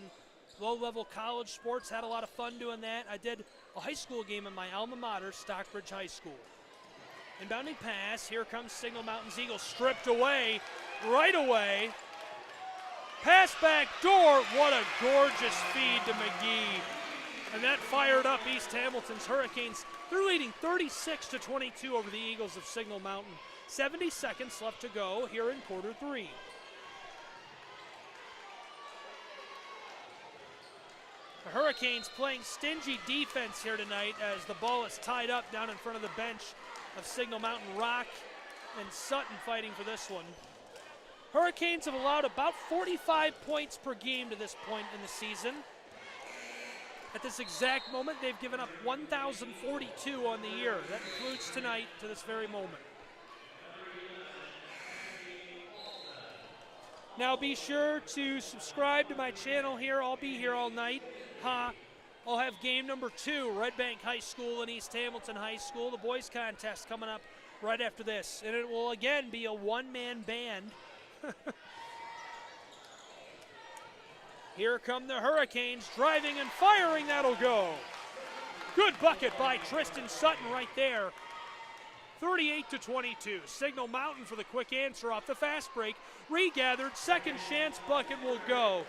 low-level college sports. Had a lot of fun doing that. I did a high school game in my alma mater, Stockbridge High School. Inbounding pass, here comes Signal Mountain's Eagles, stripped away, right away. Pass back door, what a gorgeous feed to McGee. And that fired up East Hamilton's Hurricanes. They're leading 36-22 over the Eagles of Signal Mountain. 70 seconds left to go here in quarter three. The Hurricanes playing stingy defense here tonight as the ball is tied up down in front of the bench of Signal Mountain Rock and Sutton fighting for this one. Hurricanes have allowed about 45 points per game to this point in the season. At this exact moment, they've given up 1,042 on the year. That includes tonight to this very moment. Now be sure to subscribe to my channel here. I'll be here all night. I'll have game number 2, Red Bank High School and East Hamilton High School, the boys contest coming up right after this. And it will again be a one-man band. Here come the Hurricanes, driving and firing, that'll go. Good bucket by Tristan Sutton right there. 38-22, Signal Mountain for the quick answer off the fast break. Regathered, second chance bucket will go.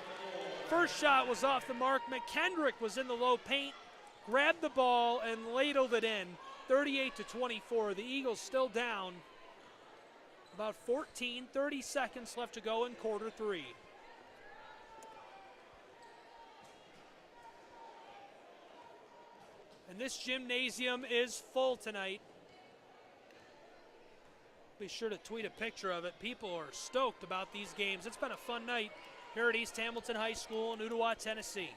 First shot was off the mark. McKendrick was in the low paint, grabbed the ball and ladled it in. 38-24, the Eagles still down. About 30 seconds left to go in quarter 3. And this gymnasium is full tonight. Be sure to tweet a picture of it. People are stoked about these games. It's been a fun night here at East Hamilton High School in Ooltewah, Tennessee.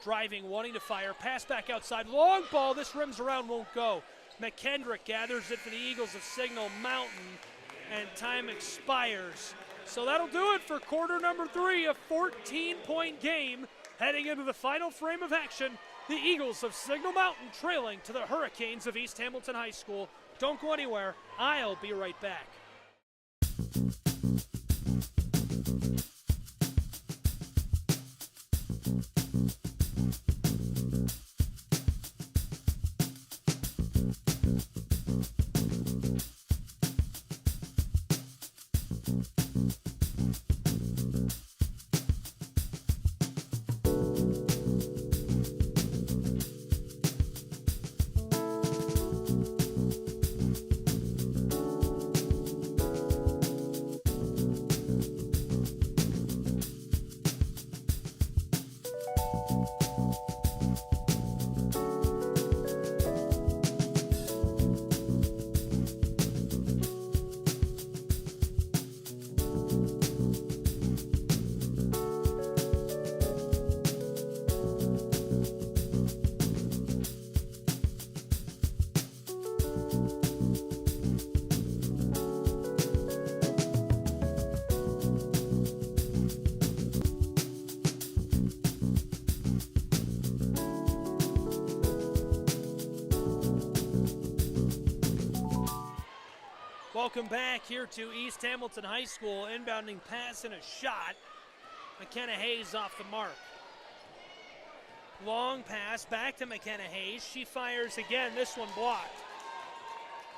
Driving, wanting to fire, pass back outside, long ball, this rims around, won't go. McKendrick gathers it for the Eagles of Signal Mountain, and time expires. So that'll do it for quarter number 3, a 14-point game. Heading into the final frame of action, the Eagles of Signal Mountain trailing to the Hurricanes of East Hamilton High School. Don't go anywhere. I'll be right back. Welcome back here to East Hamilton High School. Inbounding pass and a shot. McKenna Hayes off the mark. Long pass back to McKenna Hayes. She fires again, this one blocked.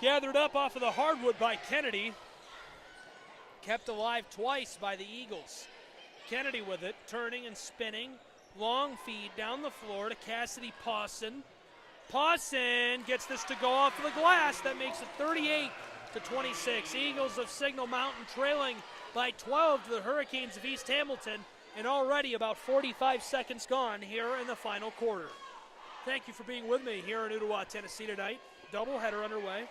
Gathered up off of the hardwood by Kennedy. Kept alive twice by the Eagles. Kennedy with it, turning and spinning. Long feed down the floor to Cassidy Pawson. Pawson gets this to go off of the glass. That makes it 38-26. Eagles of Signal Mountain trailing by 12 to the Hurricanes of East Hamilton, and already about 45 seconds gone here in the final quarter. Thank you for being with me here in Ooltewah, Tennessee tonight. Doubleheader underway.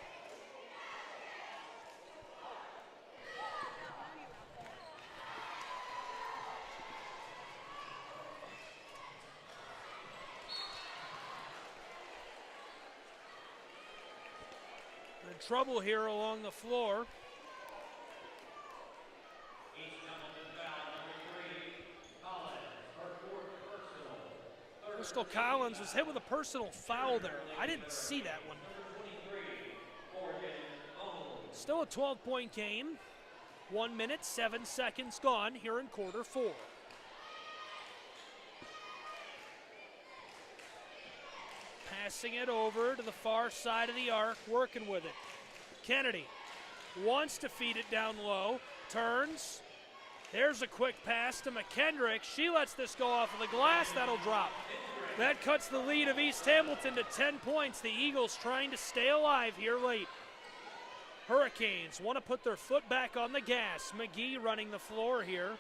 Trouble here along the floor. Crystal Collins was hit with a personal foul there. I didn't see that one. Still a 12-point game. 1 minute, 7 seconds gone here in quarter 4. Passing it over to the far side of the arc, working with it. Kennedy wants to feed it down low, turns. There's a quick pass to McKendrick. She lets this go off of the glass, that'll drop. That cuts the lead of East Hamilton to 10 points. The Eagles trying to stay alive here late. Hurricanes want to put their foot back on the gas. McGee running the floor here.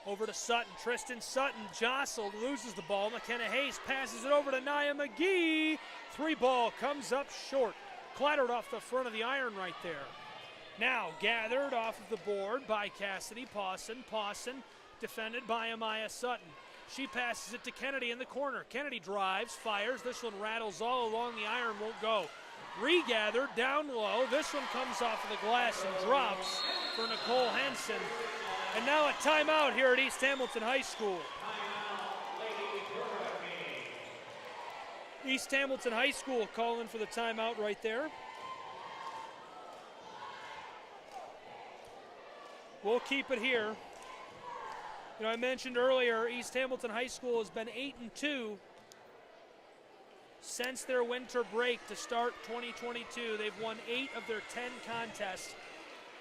Over to Sutton. Tristan Sutton jostled, loses the ball. McKenna Hayes passes it over to Nia McGee. 3 ball comes up short. Clattered off the front of the iron right there. Now gathered off of the board by Cassidy Pawson. Pawson defended by Amaya Sutton. She passes it to Kennedy in the corner. Kennedy drives, fires. This one rattles all along the iron, won't go. Regathered, down low. This one comes off of the glass and drops for Nicole Henson. And now a timeout here at East Hamilton High School. East Hamilton High School calling for the timeout right there. We'll keep it here. You know, I mentioned earlier, East Hamilton High School has been 8-2 since their winter break to start 2022. They've won 8 of their 10 contests.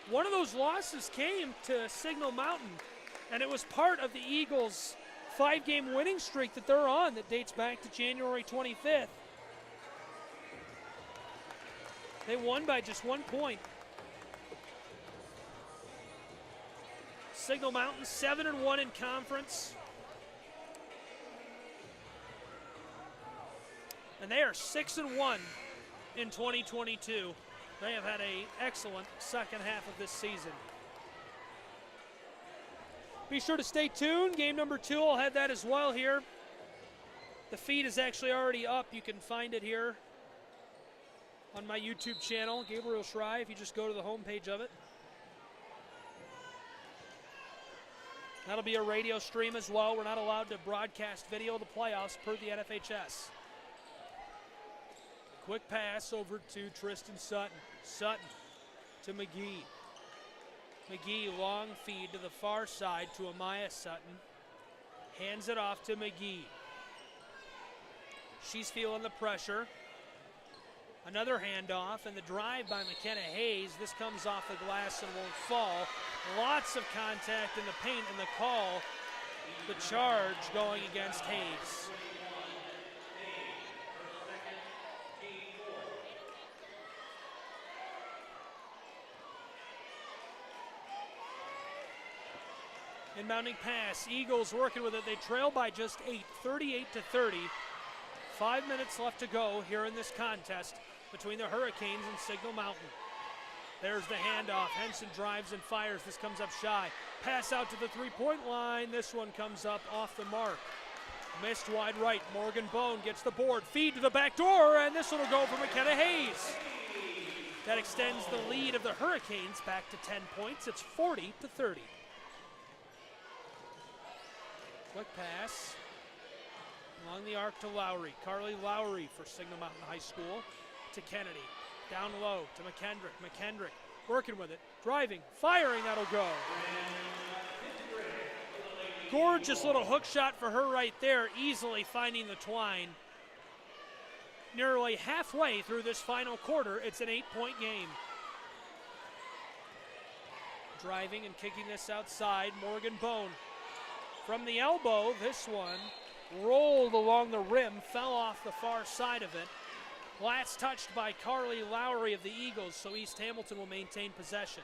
One of those losses came to Signal Mountain, and it was part of the Eagles' 5-game winning streak that they're on that dates back to January 25th. They won by just 1 point. Signal Mountain 7-1 in conference. And they are 6-1 in 2022. They have had an excellent second half of this season. Be sure to stay tuned. Game number 2, I'll have that as well here. The feed is actually already up. You can find it here on my YouTube channel, Gabriel Schrei, if you just go to the homepage of it. That'll be a radio stream as well. We're not allowed to broadcast video of the playoffs per the NFHS. Quick pass over to Tristan Sutton. Sutton to McGee. McGee, long feed to the far side to Amaya Sutton. Hands it off to McGee. She's feeling the pressure. Another handoff, and the drive by McKenna Hayes. This comes off the glass and won't fall. Lots of contact in the paint, and the call, the charge going against Hayes. Inbounding pass, Eagles working with it. They trail by just 8, 38-30. 5 minutes left to go here in this contest between the Hurricanes and Signal Mountain. There's the handoff. Henson drives and fires. This comes up shy. Pass out to the three-point line. This one comes up off the mark. Missed wide right. Morgan Bone gets the board. Feed to the back door, and this one will go for McKenna Hayes. That extends the lead of the Hurricanes back to 10 points. It's 40-30. Quick pass along the arc to Lowry. Carly Lowry for Signal Mountain High School to Kennedy. Down low to McKendrick. McKendrick working with it. Driving, firing, that'll go. Gorgeous little hook shot for her right there, easily finding the twine. Nearly halfway through this final quarter, it's an 8-point game. Driving and kicking this outside, Morgan Bone. From the elbow, this one rolled along the rim, fell off the far side of it. Last touched by Carly Lowry of the Eagles, so East Hamilton will maintain possession.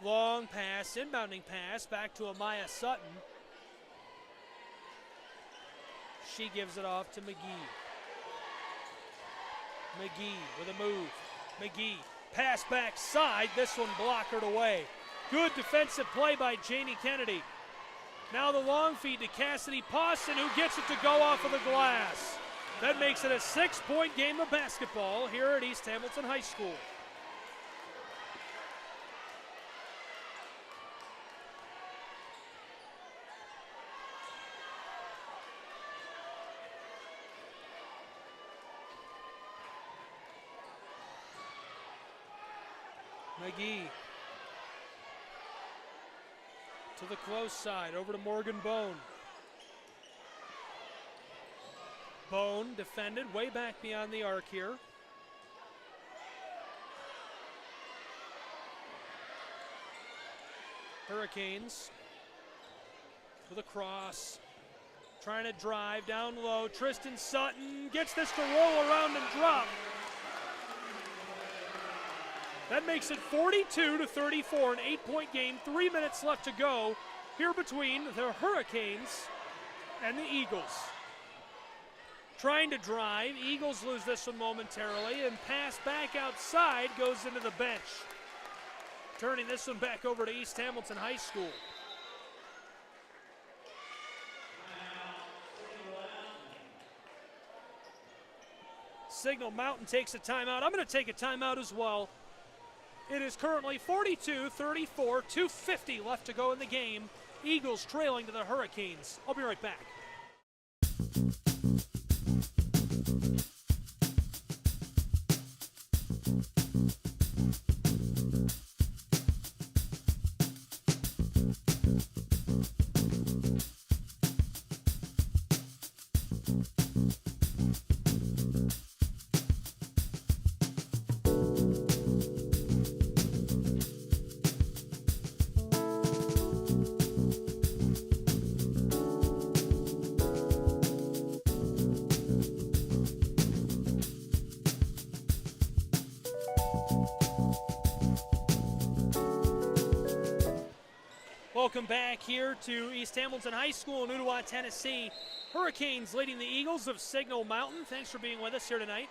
Long pass, inbounding pass, back to Amaya Sutton. She gives it off to McGee. McGee with a move. McGee, pass backside, this one blockered away. Good defensive play by Janie Kennedy. Now the long feed to Cassidy Pawson, who gets it to go off of the glass. That makes it a 6-point game of basketball here at East Hamilton High School. McGee to the close side, over to Morgan Bone. Bone defended way back beyond the arc here. Hurricanes with a cross, trying to drive down low. Tristan Sutton gets this to roll around and drop. That makes it 42-34, an 8-point game, 3 minutes left to go here between the Hurricanes and the Eagles. Trying to drive, Eagles lose this one momentarily, and pass back outside goes into the bench. Turning this one back over to East Hamilton High School. Signal Mountain takes a timeout. I'm going to take a timeout as well. It is currently 42-34, 2:50 left to go in the game. Eagles trailing to the Hurricanes. I'll be right back. Welcome back here to East Hamilton High School in Ooltewah, Tennessee. Hurricanes leading the Eagles of Signal Mountain. Thanks for being with us here tonight.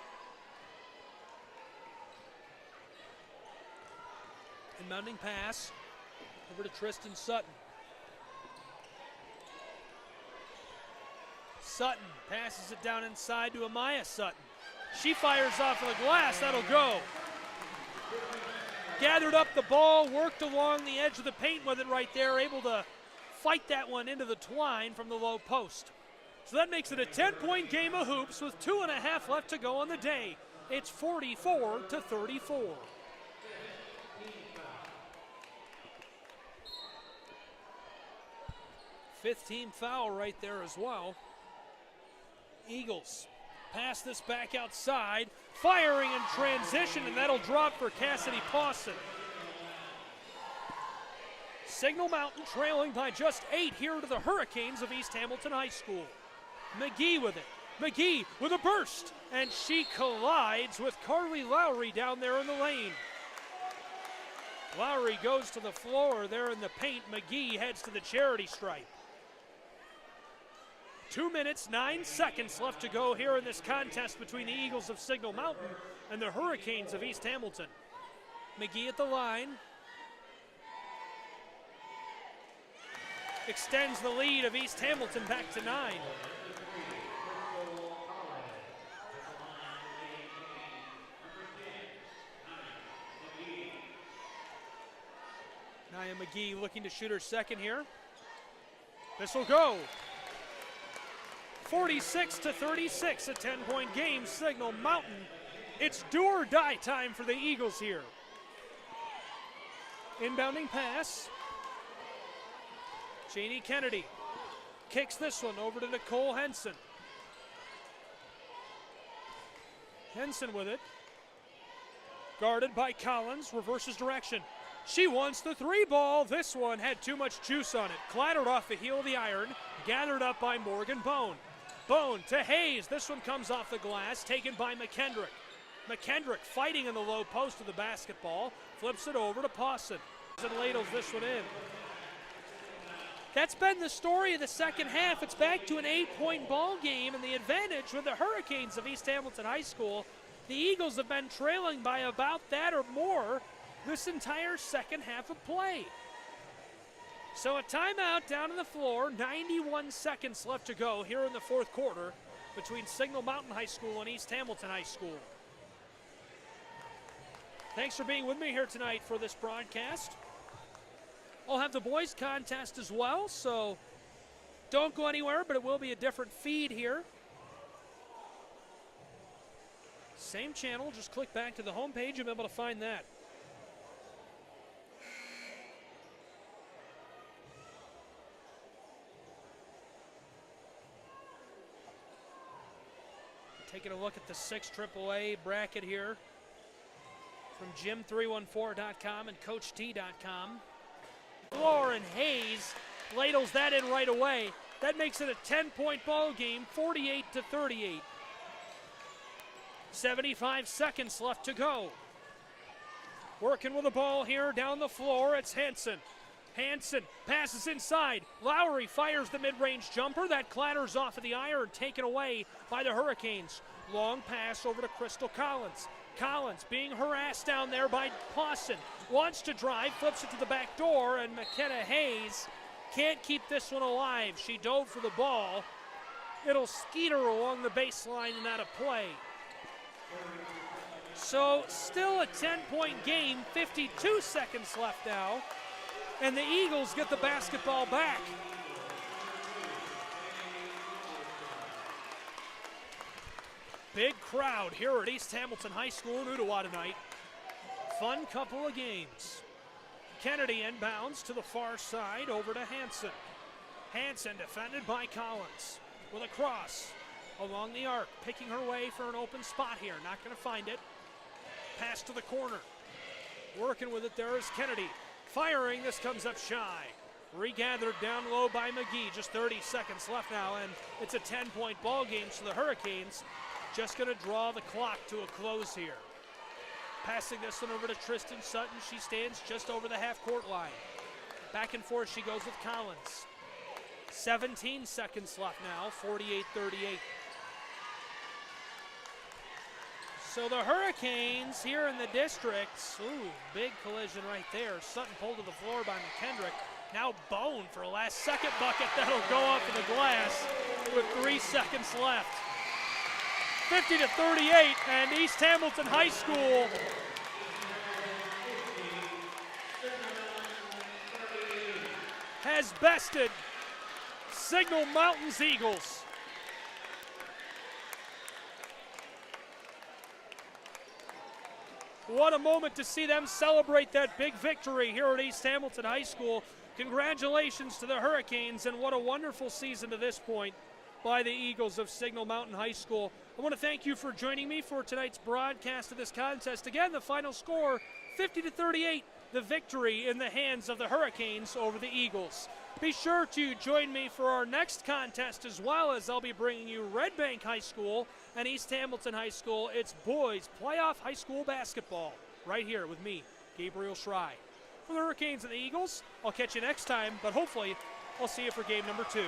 Inbounding pass over to Tristan Sutton. Sutton passes it down inside to Amaya Sutton. She fires off of the glass. That'll go. Gathered up the ball, worked along the edge of the paint with it right there, able to fight that one into the twine from the low post. So that makes it a 10-point game of hoops with 2.5 left to go on the day. It's 44-34. 15th foul right there as well. Eagles pass this back outside, firing in transition, and that'll drop for Cassidy Pawson. Signal Mountain trailing by just 8 here to the Hurricanes of East Hamilton High School. McGee with it. McGee with a burst, and she collides with Carly Lowry down there in the lane. Lowry goes to the floor there in the paint. McGee heads to the charity stripe. 2 minutes, 9 seconds left to go here in this contest between the Eagles of Signal Mountain and the Hurricanes of East Hamilton. McGee at the line. Extends the lead of East Hamilton back to 9. Nia McGee looking to shoot her second here. This will go. 46-36, a 10-point game, Signal Mountain. It's do or die time for the Eagles here. Inbounding pass. Janie Kennedy kicks this one over to Nicole Henson. Henson with it. Guarded by Collins, reverses direction. She wants the 3 ball. This one had too much juice on it. Clattered off the heel of the iron, gathered up by Morgan Bone. Bone to Hayes. This one comes off the glass, taken by McKendrick. McKendrick fighting in the low post of the basketball, flips it over to Pawson. And ladles this one in. That's been the story of the second half. It's back to an 8-point ball game, and the advantage with the Hurricanes of East Hamilton High School. The Eagles have been trailing by about that or more this entire second half of play. So a timeout down on the floor, 91 seconds left to go here in the fourth quarter between Signal Mountain High School and East Hamilton High School. Thanks for being with me here tonight for this broadcast. I'll have the boys contest as well, so don't go anywhere, but it will be a different feed here. Same channel, just click back to the homepage, you'll be able to find that. Taking a look at the 6 AAA bracket here from Gym314.com and CoachT.com. Lauren Hayes ladles that in right away. That makes it a 10-point ball game, 48-38. 75 seconds left to go. Working with the ball here down the floor, it's Hanson. Hanson passes inside. Lowry fires the mid-range jumper. That clatters off of the iron, taken away by the Hurricanes. Long pass over to Crystal Collins. Collins being harassed down there by Pawson. Wants to drive, flips it to the back door, and McKenna Hayes can't keep this one alive. She dove for the ball. It'll skeeter along the baseline and out of play. So still a 10-point game, 52 seconds left now. And the Eagles get the basketball back. Big crowd here at East Hamilton High School in Ooltewah tonight. Fun couple of games. Kennedy inbounds to the far side over to Hanson. Hanson defended by Collins with a cross along the arc, picking her way for an open spot here. Not going to find it. Pass to the corner. Working with it there is Kennedy. Firing, this comes up shy. Regathered down low by McGee. Just 30 seconds left now, and it's a 10-point ball game, so the Hurricanes just going to draw the clock to a close here. Passing this one over to Tristan Sutton. She stands just over the half-court line. Back and forth she goes with Collins. 17 seconds left now, 48-38. So the Hurricanes here in the districts, big collision right there. Sutton pulled to the floor by McKendrick. Now Bone for a last-second bucket. That'll go off of the glass with 3 seconds left. 50-38, and East Hamilton High School has bested Signal Mountains Eagles. What a moment to see them celebrate that big victory here at East Hamilton High School. Congratulations to the Hurricanes, and what a wonderful season to this point by the Eagles of Signal Mountain High School. I want to thank you for joining me for tonight's broadcast of this contest. Again, the final score, 50-38, the victory in the hands of the Hurricanes over the Eagles. Be sure to join me for our next contest, as well as I'll be bringing you Red Bank High School and East Hamilton High School. It's boys playoff high school basketball right here with me, Gabriel Schrei. For the Hurricanes and the Eagles, I'll catch you next time, but hopefully I'll see you for game number 2.